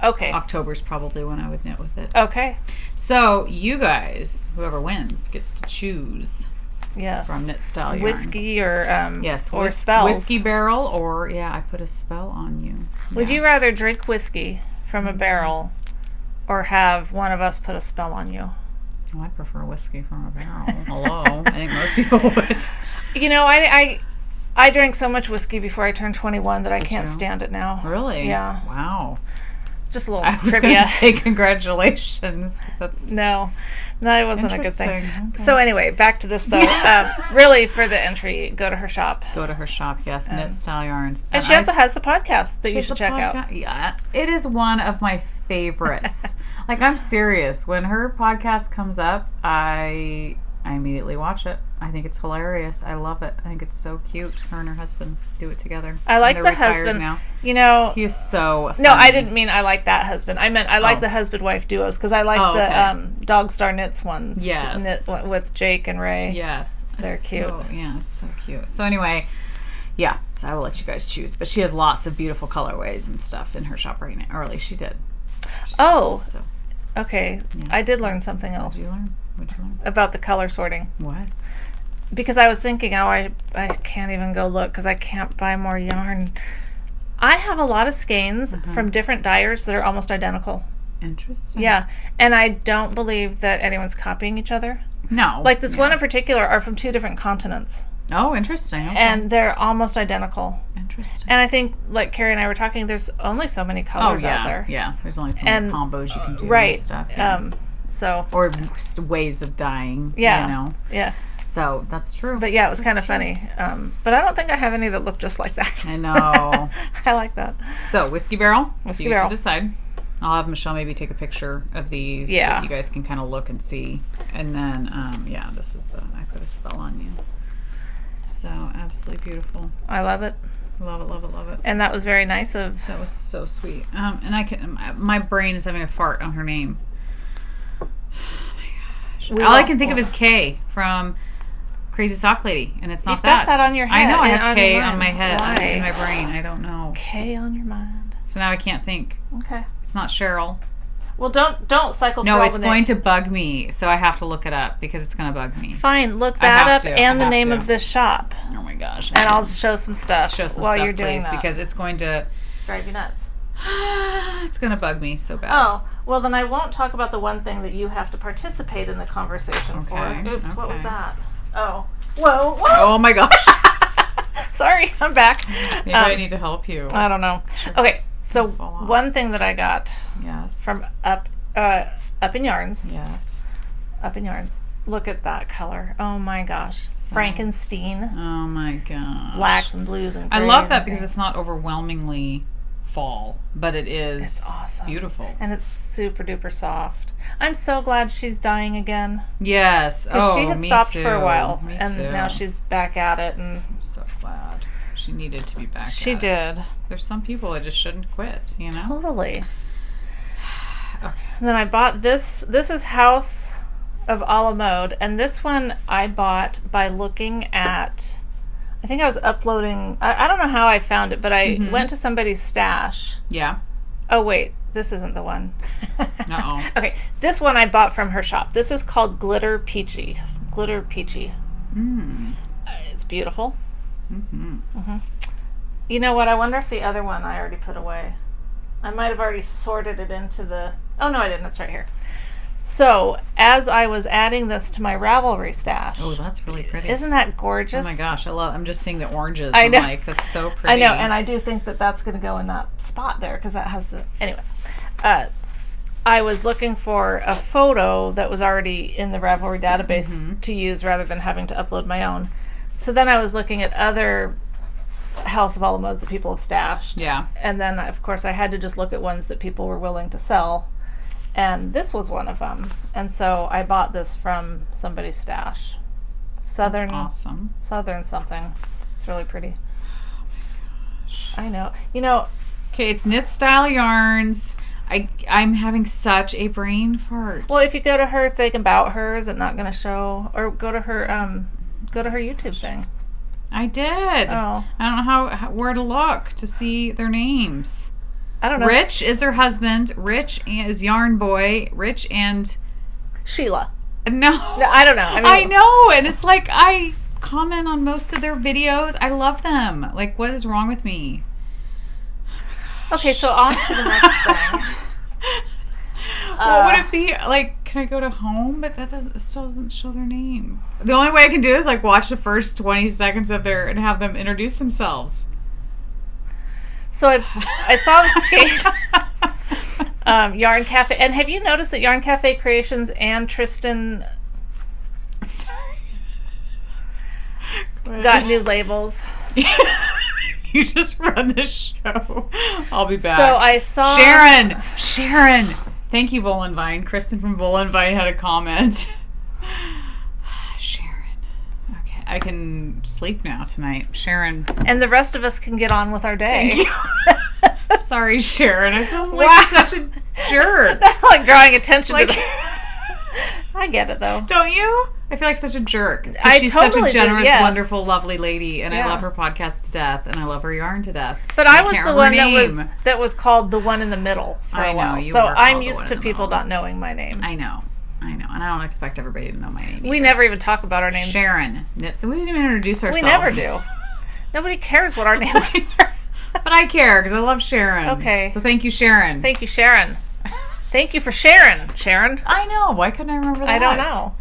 Okay. October's probably when I would knit with it. Okay. So you guys, whoever wins, gets to choose. Yes. From Knit Style Yarn. Whiskey or yes, or spells. Whiskey Barrel or I Put a Spell on You. Yeah. Would you rather drink whiskey from a barrel or have one of us put a spell on you? Oh, I prefer whiskey from a barrel. Hello. I think most people would. You know, I drank so much whiskey before I turned 21 that I can't stand it now. Really? Yeah. Wow. Just a little I was trivia. Gonna say congratulations. No, it wasn't a good thing. Okay. So anyway, back to this though. Really, for the entry, go to her shop. Go to her shop, yes, Knit Style Yarns. And she also has the podcast that you should check out. Yeah, it is one of my favorites. Like, I'm serious. When her podcast comes up, I immediately watch it. I think it's hilarious. I love it. I think it's so cute. Her and her husband do it together. I like the husband. Now. You know, he is so funny. No, I didn't mean I like that husband. I meant I like the husband-wife duos because I like the Dog Star Knits ones. Yes. Knit with Jake and Ray. Yes. They're cute. It's so cute. So anyway, yeah, so I will let you guys choose. But she has lots of beautiful colorways and stuff in her shop right now. Or at least she did. Okay. Yes. I did learn something else. What'd you learn? About the color sorting. What? Because I was thinking, I can't even go look because I can't buy more yarn. I have a lot of skeins from different dyers that are almost identical. Interesting. Yeah. And I don't believe that anyone's copying each other. No. Like this one in particular are from 2 different continents. Oh, interesting. Okay. And they're almost identical. Interesting. And I think, like Carrie and I were talking, there's only so many colors out there. Yeah, there's only so many combos you can do and stuff. Yeah. Or ways of dyeing. Yeah. You know? Yeah. So that's true. But yeah, it was kind of funny. But I don't think I have any that look just like that. I know. I like that. So Whiskey Barrel. Whiskey Barrel. To decide. I'll have Michelle maybe take a picture of these so you guys can kind of look and see. And then, this is I Put a Spell on You. So absolutely beautiful. I love it. Love it, love it, love it. And that was very nice of. That was so sweet. And my brain is having a fart on her name. Oh my gosh. All I can think of is Kay from Crazy Sock Lady, and it's not that. You've got that on your head. I know. I have Kay on my head. Why? In my brain. I don't know. Kay on your mind. So now I can't think. Okay. It's not Cheryl. Well, don't cycle through all No, it's going to bug me, so I have to look it up because it's going to bug me. Fine, look that up and the name of this shop. Oh my gosh. And I'll show some stuff while you're doing that. Because it's going to drive you nuts. It's going to bug me so bad. Oh, well, then I won't talk about the one thing that you have to participate in the conversation for. Oops, what was that? Oh. Whoa. Oh, my gosh. Sorry, I'm back. Maybe I need to help you. I don't know. Okay, so one thing that I got from Up in Yarns. Yes. Up in Yarns. Look at that color. Oh my gosh. Frankenstein. Oh my gosh. Blacks and blues and grays. I love that because it's not overwhelmingly fall, but it is awesome. Beautiful. And it's super duper soft. I'm so glad she's dyeing again. Yes. Oh, she had stopped for a while. Me and too. Now she's back at it. And I'm so glad. She needed to be back She at did. It. There's some people that just shouldn't quit, you know? Totally. Okay. And then I bought this. This is House of a la Mode. And this one I bought by looking at... I think I was uploading... I don't know how I found it, but I went to somebody's stash. Yeah. Oh, wait. This isn't the one. Uh-oh. Okay. This one I bought from her shop. This is called Glitter Peachy. Glitter Peachy. It's beautiful. You know what? I wonder if the other one I already put away. I might have already sorted it into the... Oh, no, I didn't. It's right here. So, as I was adding this to my Ravelry stash... Oh, that's really pretty. Isn't that gorgeous? Oh, my gosh. I'm just seeing the oranges. I know. I'm like, that's so pretty. I know, and I do think that that's going to go in that spot there, because that has the... Anyway. I was looking for a photo that was already in the Ravelry database to use rather than having to upload my own. So then I was looking at other House of a la Modes that people have stashed. Yeah. And then, of course, I had to just look at ones that people were willing to sell. And this was one of them. And so I bought this from somebody's stash. Southern. That's awesome. Southern something. It's really pretty. Oh my gosh. I know. You know. Okay, it's Knit Style Yarns. I'm having such a brain fart. Well, if you go to her thing about her, is it not going to show? Or go to her YouTube thing. I did. Oh. I don't know where to look to see their names. I don't know. Rich is her husband. Rich is Yarn Boy. Rich and... Sheila. No. I don't know. I know. And it's like, I comment on most of their videos. I love them. Like, what is wrong with me? Okay, so on to the next thing. What would it be? Like, can I go to home? But it still doesn't show their name. The only way I can do is, like, watch the first 20 seconds of and have them introduce themselves. So I saw the skate Yarn Cafe. And have you noticed that Yarn Cafe Creations and Tristan I'm sorry. got new labels? You just run this show. I'll be back. So I saw... Sharon! Thank you, Volenvine. Kristen from Volenvine had a comment. Sharon. Okay, I can sleep now tonight. Sharon. And the rest of us can get on with our day. Thank you. Sorry, Sharon. I feel like such a jerk. Like drawing attention to the... I get it, though. Don't you? I feel like such a jerk. She's totally such a generous, do, yes. wonderful, lovely lady, and I love her podcast to death, and I love her yarn to death. But I was the one that was called the one in the middle for a while. You so were I'm used to people not knowing my name. I know, and I don't expect everybody to know my name either. We never even talk about our names. Sharon Knits. We didn't even introduce ourselves. We never do. Nobody cares what our names are. But I care because I love Sharon. Okay. So thank you, Sharon. Thank you, Sharon. Thank you for sharing, Sharon. I know. Why couldn't I remember that? I don't know.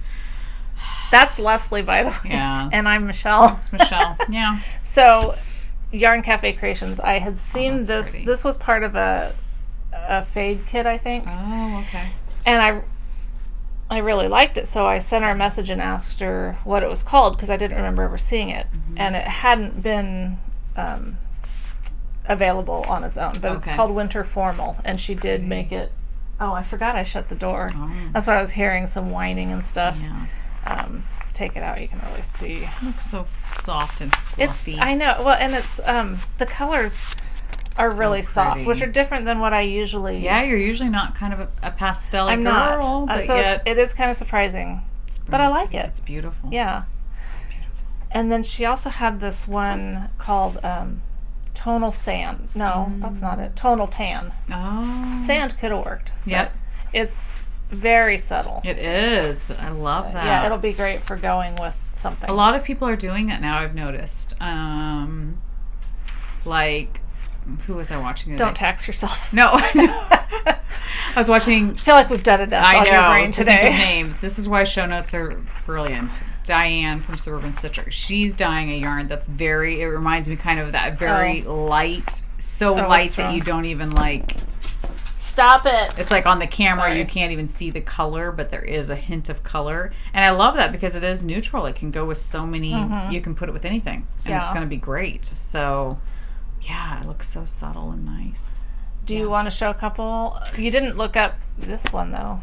That's Leslie, by the way. Yeah. And I'm Michelle. It's Michelle. Yeah. So, Yarn Cafe Creations. I had seen this. Pretty. This was part of a fade kit, I think. Oh, okay. And I really liked it, so I sent her a message and asked her what it was called because I didn't remember ever seeing it, and it hadn't been available on its own. But it's called Winter Formal, and she did make it. Oh, I forgot I shut the door. Oh. That's why I was hearing some whining and stuff. Yes. Take it out. You can really see. It looks so soft and fluffy. I know. Well, and it's the colors are so really soft, which are different than what I usually. Yeah, you're usually not kind of a pastel girl. Not. But so yet it is kind of surprising, but I like it. It's beautiful. Yeah. It's beautiful. And then she also had this one called Tonal Sand. No, that's not it. Tonal Tan. Oh. Sand could have worked. Yep. It's very subtle. It is, but I love that. Yeah, it'll be great for going with something. A lot of people are doing that now, I've noticed. Like who was I watching today? Don't tax yourself. No. I was watching. I feel like we've done enough on your brain today. Names. This is why show notes are brilliant. Diane from Suburban Sister. She's dyeing a yarn that's it reminds me kind of that very light, light that you don't even like. Stop it. It's like on the camera you can't even see the color, but there is a hint of color. And I love that because it is neutral. It can go with so many, you can put it with anything. And it's going to be great. So, yeah, it looks so subtle and nice. Do you want to show a couple? You didn't look up this one, though.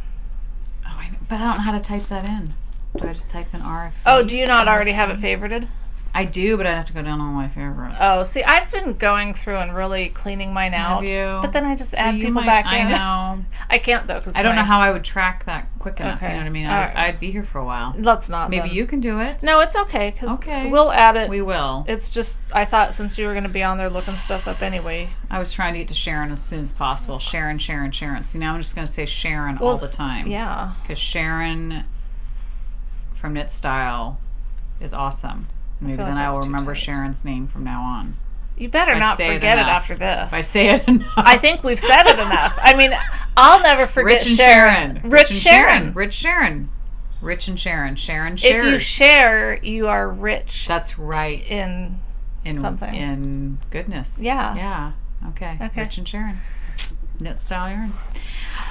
Oh, I know. But I don't know how to type that in. Do I just type in RF? Oh, do you not already have it favorited? I do, but I'd have to go down all my favorites. Oh, see, I've been going through and really cleaning mine out. Have you? But then I just add people back in. I know. I can't, though. Cause I don't know how I would track that quick enough. Okay. You know what I mean? Right. I'd be here for a while. Let's not. Maybe you can do it. No, it's okay. Because we'll add it. We will. It's just, I thought since you were going to be on there looking stuff up anyway. I was trying to get to Sharon as soon as possible. Sharon. See, now I'm just going to say Sharon all the time. Yeah. Because Sharon from Knit Style is awesome. Maybe then I will remember Sharon's name from now on. You better not forget it after this. If I say it enough. I think we've said it enough. I mean, I'll never forget Sharon. Rich Sharon. Sharon shares. If you share, you are rich. That's right. In something. In goodness. Yeah. Yeah. Okay. Rich and Sharon. Knit Style Yarns.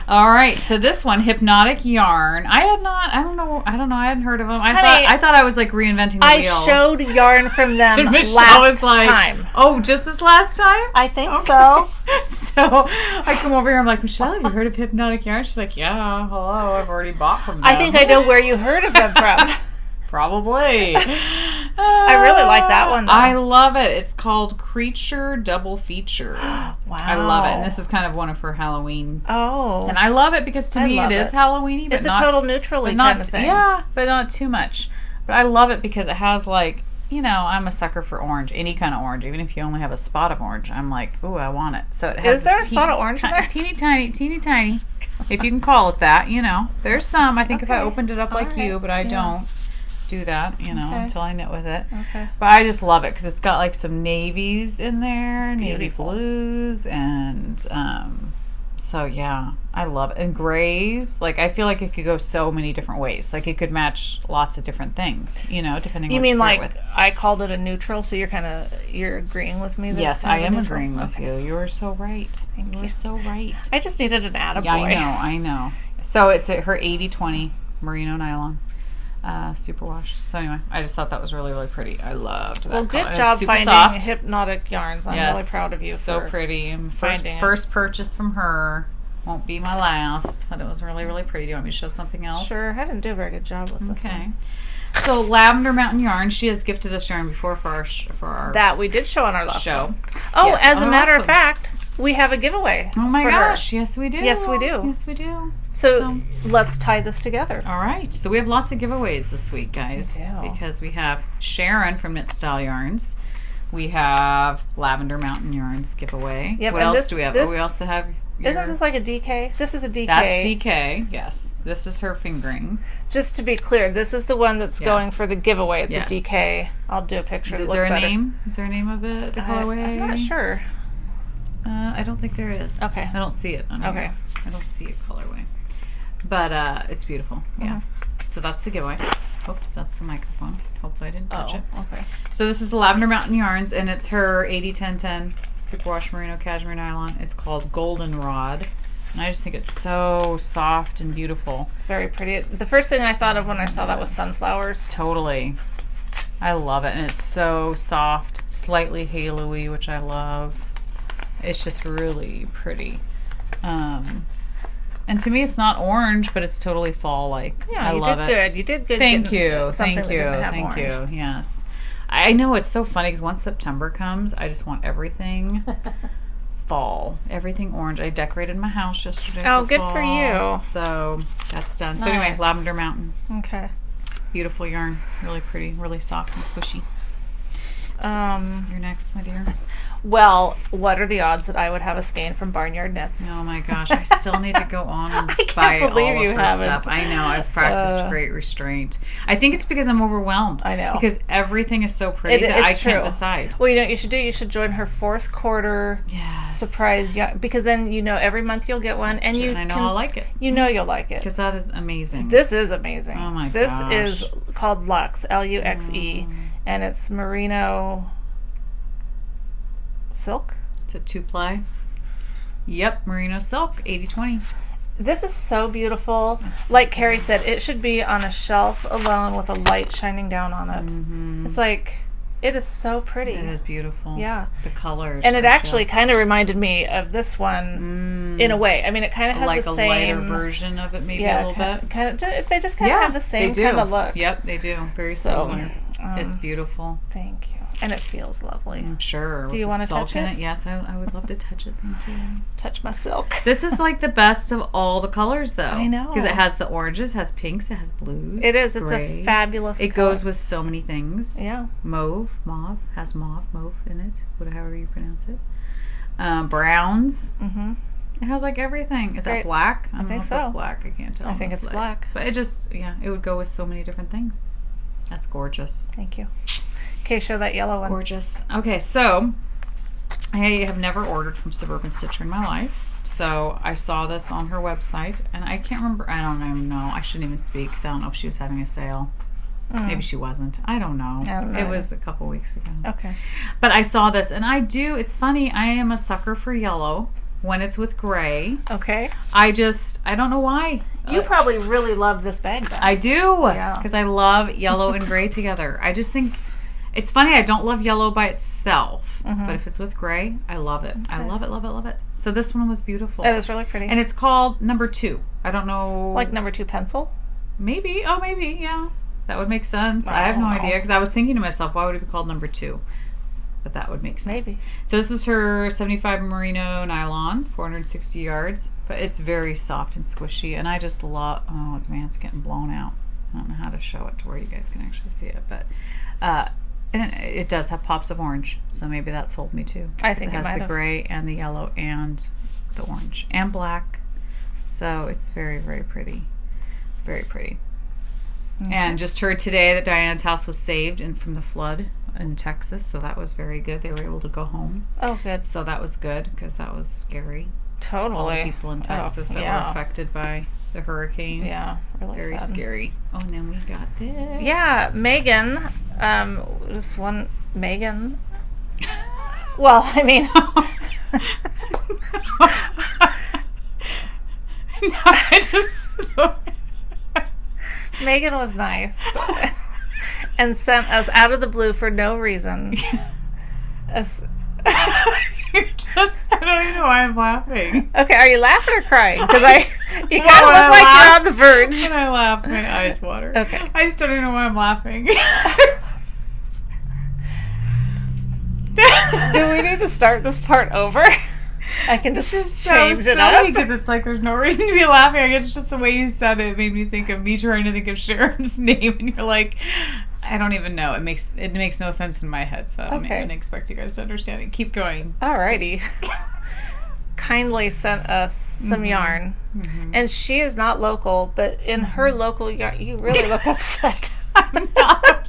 All right, so this one, Hypnotic yarn. I hadn't heard of them. I thought I was like reinventing the wheel. I showed yarn from them last time. Oh, just this last time? I think so. So I come over here, I'm like, Michelle, have you heard of Hypnotic yarn? She's like, yeah, hello, I've already bought from them. I think I know where you heard of them from. Probably. I really like that one, though. I love it. It's called Creature Double Feature. Wow. I love it. And this is kind of one of her Halloween. Oh. And I love it because to me it is Halloween-y. But it's a total neutrally kind of thing. Yeah, but not too much. But I love it because it has like, I'm a sucker for orange, any kind of orange. Even if you only have a spot of orange, I'm like, ooh, I want it. So it has Is there a spot of orange in there? Teeny tiny. If you can call it that, There's some. I think if I opened it up like you, but I don't do that, until I knit with it. Okay. But I just love it because it's got like some navies in there, it's navy blues, and so yeah, I love it. And grays, like I feel like it could go so many different ways. Like it could match lots of different things, depending. You mean like I called it a neutral, so you're agreeing with me? That yes, I am agreeing with you. You're so right. Thank you. You're so right. I just needed an attaboy. Yeah, I know. So it's her 80/20 merino nylon. Superwash. So anyway, I just thought that was really, really pretty. I loved that. Well, good job finding soft. Hypnotic yarns. I'm really proud of you. So pretty. First purchase from her. Won't be my last, but it was really, really pretty. Do you want me to show something else? Sure. I didn't do a very good job with this one. So Lavender Mountain yarn. She has gifted us yarn before for our that we did show on our last show. Oh, yes. As a matter of fact, we have a giveaway. Oh my gosh! Her. Yes, we do. Yes, we do. Yes, we do. So let's tie this together. All right. So we have lots of giveaways this week, guys, because we have Sharon from Knit Style Yarns. We have Lavender Mountain Yarns giveaway. Yep, what else do we have? We also have. Isn't this like a DK? This is a DK. That's DK. Yes. This is her fingering. Just to be clear, this is the one that's going for the giveaway. It's a DK. I'll do a picture. Is there a name? Is there a name of the colorway? I'm not sure. I don't think there is. Okay. I don't see it. Okay. I don't see a colorway. But it's beautiful. Yeah. So that's the giveaway. Oops, that's the microphone. Hopefully I didn't touch it. Okay. So this is the Lavender Mountain Yarns, and it's her 80/10/10 superwash merino cashmere nylon. It's called Goldenrod. And I just think it's so soft and beautiful. It's very pretty. The first thing I thought of when I saw that was sunflowers. Totally. I love it. And it's so soft, slightly halo-y, which I love. It's just really pretty. And to me, it's not orange, but it's totally fall-like. Yeah, you did good. You did good. Thank you. Thank you. Yes. I know it's so funny because once September comes, I just want everything fall. Everything orange. I decorated my house yesterday. Oh, good for you. So that's done. Nice. So anyway, Lavender Mountain. Okay. Beautiful yarn. Really pretty. Really soft and squishy. You're next, my dear. Well, what are the odds that I would have a skein from Barnyard Knits? Oh my gosh, I still need to go on and buy all of her stuff. I know, I've practiced great restraint. I think it's because I'm overwhelmed. I know. Because everything is so pretty that I can't decide. Well, you know what you should do? You should join her 4th quarter surprise, because then every month you'll get one. That's true. And I know I'll like it. You know you'll like it. Because that is amazing. This is amazing. Oh my gosh. This is called Luxe, Luxe, and it's merino silk. It's a 2-ply. Yep, merino silk, 80/20. This is so beautiful. Like Carrie said, it should be on a shelf alone with a light shining down on it. Mm-hmm. It's like, it is so pretty. It is beautiful. Yeah. The colors. And it actually kind of reminded me of this one in a way. I mean, it kind of has like the a same... lighter version of it, maybe a little bit. They just kind of have the same kind of look. Yep, they do. Very similar. It's beautiful. Thank you. And it feels lovely. I'm sure. Do you want to touch it? Yes, I would love to touch it. Thank you. Touch my silk. This is like the best of all the colors, though. I know. Because it has the oranges, it has pinks, it has blues. It is. It's grays. A fabulous color. It goes with so many things. Yeah. Mauve has mauve in it, however you pronounce it. Browns. Mm-hmm. It has like everything. Is that black? I think so. It's black. I can't tell. I think it's black. But it just, it would go with so many different things. That's gorgeous. Thank you. Okay, show that yellow one. Gorgeous. Okay, so I have never ordered from Suburban Sister in my life. So I saw this on her website, and I can't remember. I don't even know. I shouldn't even speak because I don't know if she was having a sale. Maybe she wasn't. I don't know. It was a couple weeks ago. Okay. But I saw this, and it's funny, I am a sucker for yellow when it's with gray. Okay. I don't know why. You probably really love this bag, though. I do. Yeah. Because I love yellow and gray together. I just think... It's funny, I don't love yellow by itself, but if it's with gray, I love it. Okay. I love it, love it, love it. So this one was beautiful. It is really pretty. And it's called number 2. I don't know. Like number 2 pencil? Maybe. Oh, maybe, yeah. That would make sense. I have no idea, because I was thinking to myself, why would it be called number 2? But that would make sense. Maybe. So this is her 75 merino nylon, 460 yards. But it's very soft and squishy, and I just love... Oh, man, it's getting blown out. I don't know how to show it to where you guys can actually see it, but... and it does have pops of orange, so maybe that sold me too. I think it has the gray and the yellow and the orange and black. So it's very, very pretty. Very pretty. Okay. And just heard today that Diane's house was saved from the flood in Texas, so that was very good. They were able to go home. Oh, good. So that was good because that was scary. Totally. All the people in Texas that were affected by the hurricane. Yeah, really very sad. Scary. Oh, and then we got this. Yeah, Megan. Just one Megan. Well, I mean. Megan was nice and sent us out of the blue for no reason. I don't even know why I'm laughing. Okay, are you laughing or crying? Because you kind of look like you're on the verge. When I laugh, my eyes water. Okay. I just don't even know why I'm laughing. Do we need to start this part over? I can just change it up. Because it's like there's no reason to be laughing. I guess it's just the way you said it made me think of me trying to think of Sharon's name, and you're like, I don't even know. It makes no sense in my head, so I didn't expect you guys to understand it. Keep going. Alrighty. Kindly sent us some yarn, and she is not local, but in her local yarn, you really look upset. I'm not.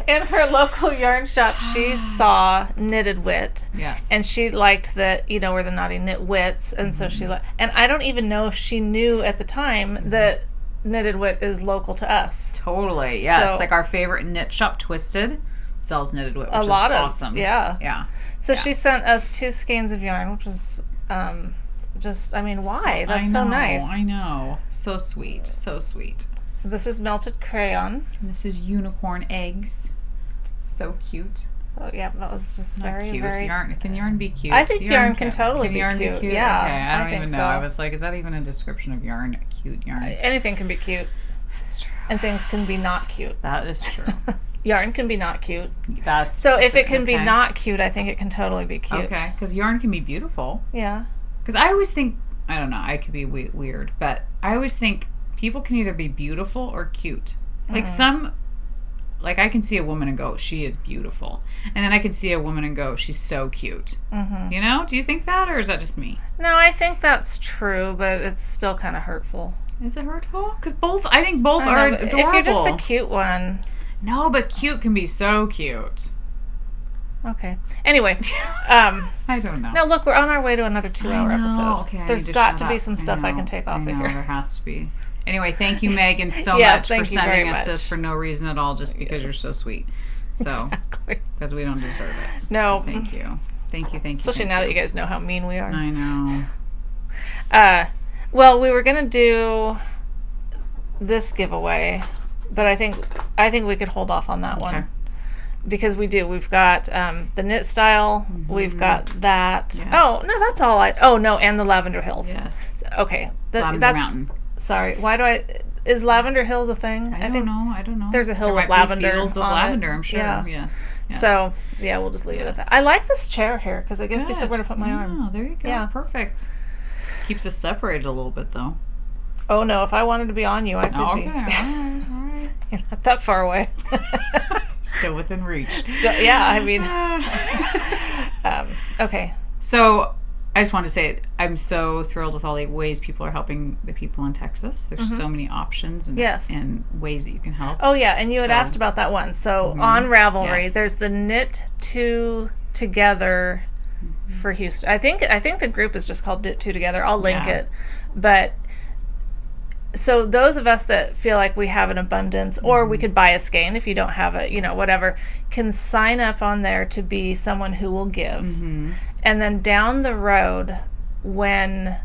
In her local yarn shop, she saw Knitted Wit. Yes. And she liked that, we're the Naughty Knit Wits, and so she and I don't even know if she knew at the time that Knitted Wit is local to us. Totally, yes. So, like our favorite knit shop, Twisted, sells Knitted Wit, which is awesome. Yeah. Yeah. So she sent us 2 skeins of yarn, which was why? That's so nice. I know. So sweet. So sweet. So this is melted crayon. And this is unicorn eggs. So cute. So yeah, that was just very cute. Very. Can yarn be cute? I think yarn can totally be yarn cute. Be cute? Yeah, okay, I don't even know. So. I was like, is that even a description of yarn? Cute yarn. Anything can be cute. That's true. And things can be not cute. That is true. Yarn can be not cute. That's so if it can be not cute, I think it can totally be cute. Okay, because yarn can be beautiful. Yeah. Because I always think, I don't know, I could be weird, but I always think people can either be beautiful or cute. Like some like, I can see a woman and go, she is beautiful. And then I can see a woman and go, she's so cute. Mm-hmm. You know? Do you think that, or is that just me? No, I think that's true, but it's still kind of hurtful. Is it hurtful? Because I think both are adorable. If you're just the cute one. No, but cute can be so cute. Okay. Anyway. I don't know. No, look, we're on our way to another 2-hour episode. Okay, There's got to be some stuff I can take off of here. There has to be. Anyway, thank you, Megan, so much for sending us this for no reason at all, just because you're so sweet. So, because we don't deserve it. No. So thank you. Thank you. Especially now that you guys know how mean we are. I know. Well, we were going to do this giveaway, but I think we could hold off on that one. Because we do. We've got the knit style. Mm-hmm. We've got that. Yes. Oh, no, that's all and the Lavender Hills. Yes. Okay. Lavender Mountain. Sorry. Is Lavender Hills a thing? I don't know. There's a hill with lavender. Fields of lavender, I'm sure. Yeah. Yes. So, yeah, we'll just leave it at that. I like this chair here because it gives me somewhere to put my arm. Oh, there you go. Yeah. Perfect. Keeps us separated a little bit, though. Oh, no. If I wanted to be on you, I could be. All right. You're not that far away. Still within reach. Yeah, I mean. Okay. So, I just wanted to say I'm so thrilled with all the ways people are helping the people in Texas. There's so many options and ways that you can help. Oh, yeah, and you had asked about that one. So, on Ravelry, there's the Knit 2 Together for Houston. I think the group is just called Knit 2 Together. I'll link it. But so those of us that feel like we have an abundance, or we could buy a skein if you don't have it, whatever, can sign up on there to be someone who will give. Mm-hmm. And then down the road, when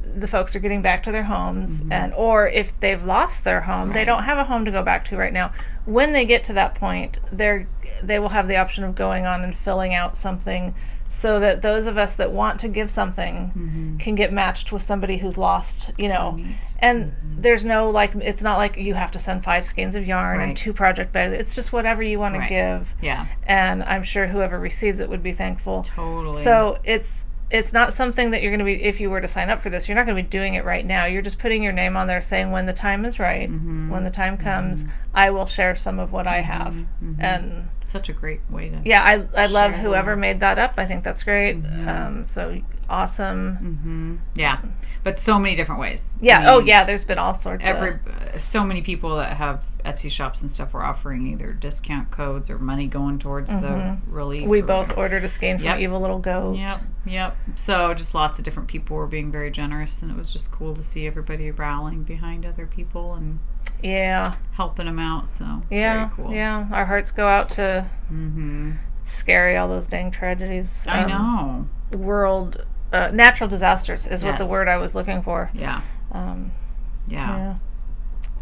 the folks are getting back to their homes, or if they've lost their home, they don't have a home to go back to right now. When they get to that point, they will have the option of going on and filling out something, so that those of us that want to give something can get matched with somebody who's lost, and there's no, it's not like you have to send 5 skeins of yarn and 2 project bags. It's just whatever you want to give. Yeah. And I'm sure whoever receives it would be thankful. Totally. So it's not something that you're going to be, if you were to sign up for this, you're not going to be doing it right now. You're just putting your name on there saying, when the time is right, when the time comes, I will share some of what I have. And such a great way to I love whoever made that up. I think that's great. So awesome. Yeah. But so many different ways. Yeah. I mean, there's been all sorts so many people that have Etsy shops and stuff were offering either discount codes or money going towards the relief. We both ordered a skein from Evil Little Goat. Yep. So just lots of different people were being very generous, and it was just cool to see everybody rallying behind other people and helping them out. So very cool. Yeah. Our hearts go out to it's scary, all those dang tragedies. I know. World natural disasters is what the word I was looking for. Yeah.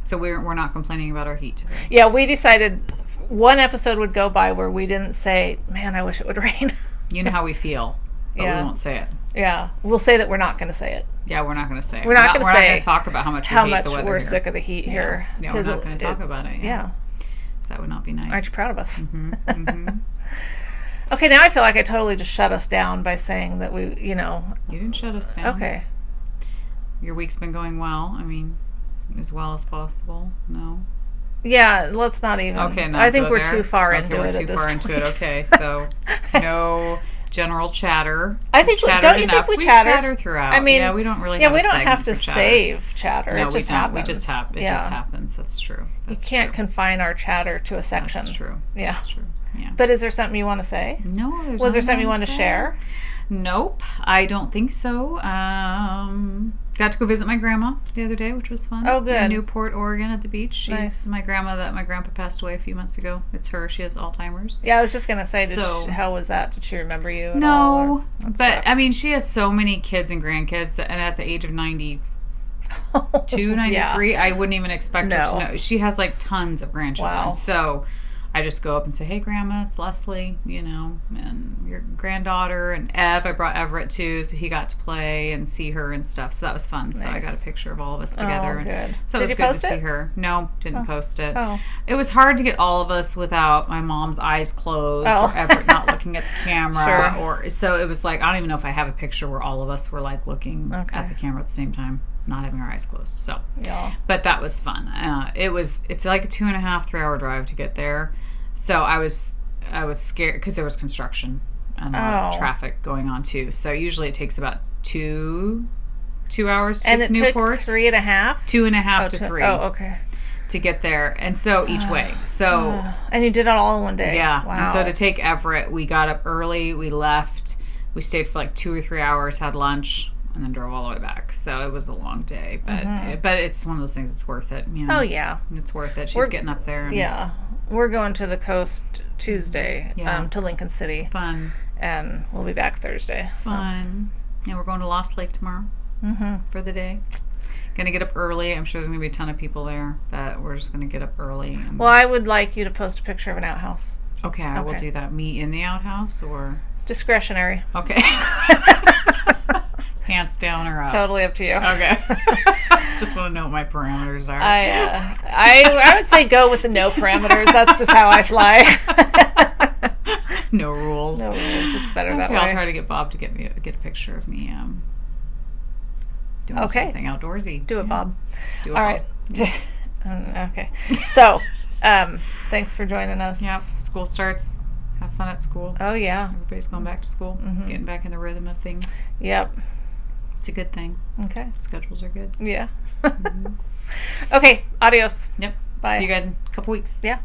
So we're not complaining about our heat today. Yeah, we decided one episode would go by where we didn't say, "Man, I wish it would rain." You know how we feel, but we won't say it. Yeah, we'll say that we're not going to say it. Yeah, we're not going to say it. We're not going to talk about how much we hate the weather we're here. Sick of the heat here. Yeah, we're not going to talk about it. Yeah. So that would not be nice. Aren't you proud of us? Okay, now I feel like I totally just shut us down by saying that we, You didn't shut us down. Okay. Your week's been going well. I mean, as well as possible. No? Yeah, let's not even. Okay, I think we're too far into it at this point. Okay, so no general chatter. I think don't you think we chatter throughout? I mean, we don't really. Yeah, we don't have to save chatter. No, it just happens. It just happens. That's true. You can't confine our chatter to a section. That's true. Yeah. That's true. Yeah. But is there something you want to say? No. Was there something you want to share? Nope, I don't think so. Got to go visit my grandma the other day, which was fun. Oh, good. In Newport, Oregon at the beach. She's nice. My grandma that my grandpa passed away a few months ago. It's her. She has Alzheimer's. Yeah, I was just going to say, how was that? Did she remember you at all? No, but sucks. I mean, she has so many kids and grandkids, and at the age of 92, 93, I wouldn't even expect her to know. She has tons of grandchildren. Wow. So I just go up and say, "Hey, Grandma, it's Leslie, and your granddaughter." And I brought Everett too, so he got to play and see her and stuff. So that was fun. Nice. So I got a picture of all of us together. Oh, good. So Did it was good to see her. No, didn't post it. Oh. It was hard to get all of us without my mom's eyes closed or Everett not looking at the camera. Sure. So it was I don't even know if I have a picture where all of us were looking at the camera at the same time. not having our eyes closed. So, but that was fun. It's like a 2.5, 3 hour drive to get there. So I was scared because there was construction and traffic going on too. So usually it takes about 2 hours to get to Newport. And it took 3.5? 2.5 to 3. Oh, okay. To get there, and so each way. So and you did it all in one day. Yeah. Wow. And so to take Everett, we got up early, we left, we stayed for like 2 or 3 hours, had lunch, and then drove all the way back. So it was a long day, but it's one of those things that's worth it. You know? Oh yeah, it's worth it. She's getting up there. And, we're going to the coast Tuesday to Lincoln City. Fun. And we'll be back Thursday. Fun. So. And we're going to Lost Lake tomorrow for the day. Going to get up early. I'm sure there's going to be a ton of people there that we're just going to get up early. Well, I would like you to post a picture of an outhouse. Okay, I will do that. Me in the outhouse or? Discretionary. Okay. Pants down or up? Totally up to you. Okay. Just want to know what my parameters are. I would say go with the no parameters. That's just how I fly. No rules. No rules. It's better that way. I'll try to get Bob to get a picture of me doing something outdoorsy. Do it, Bob. Do it, All right. Okay. So, thanks for joining us. Yep. School starts. Have fun at school. Oh, yeah. Everybody's going back to school. Getting back in the rhythm of things. Yep. It's a good thing. Okay. Schedules are good. Yeah. Okay. Adios. Yep. Bye. See you guys in a couple weeks. Yeah.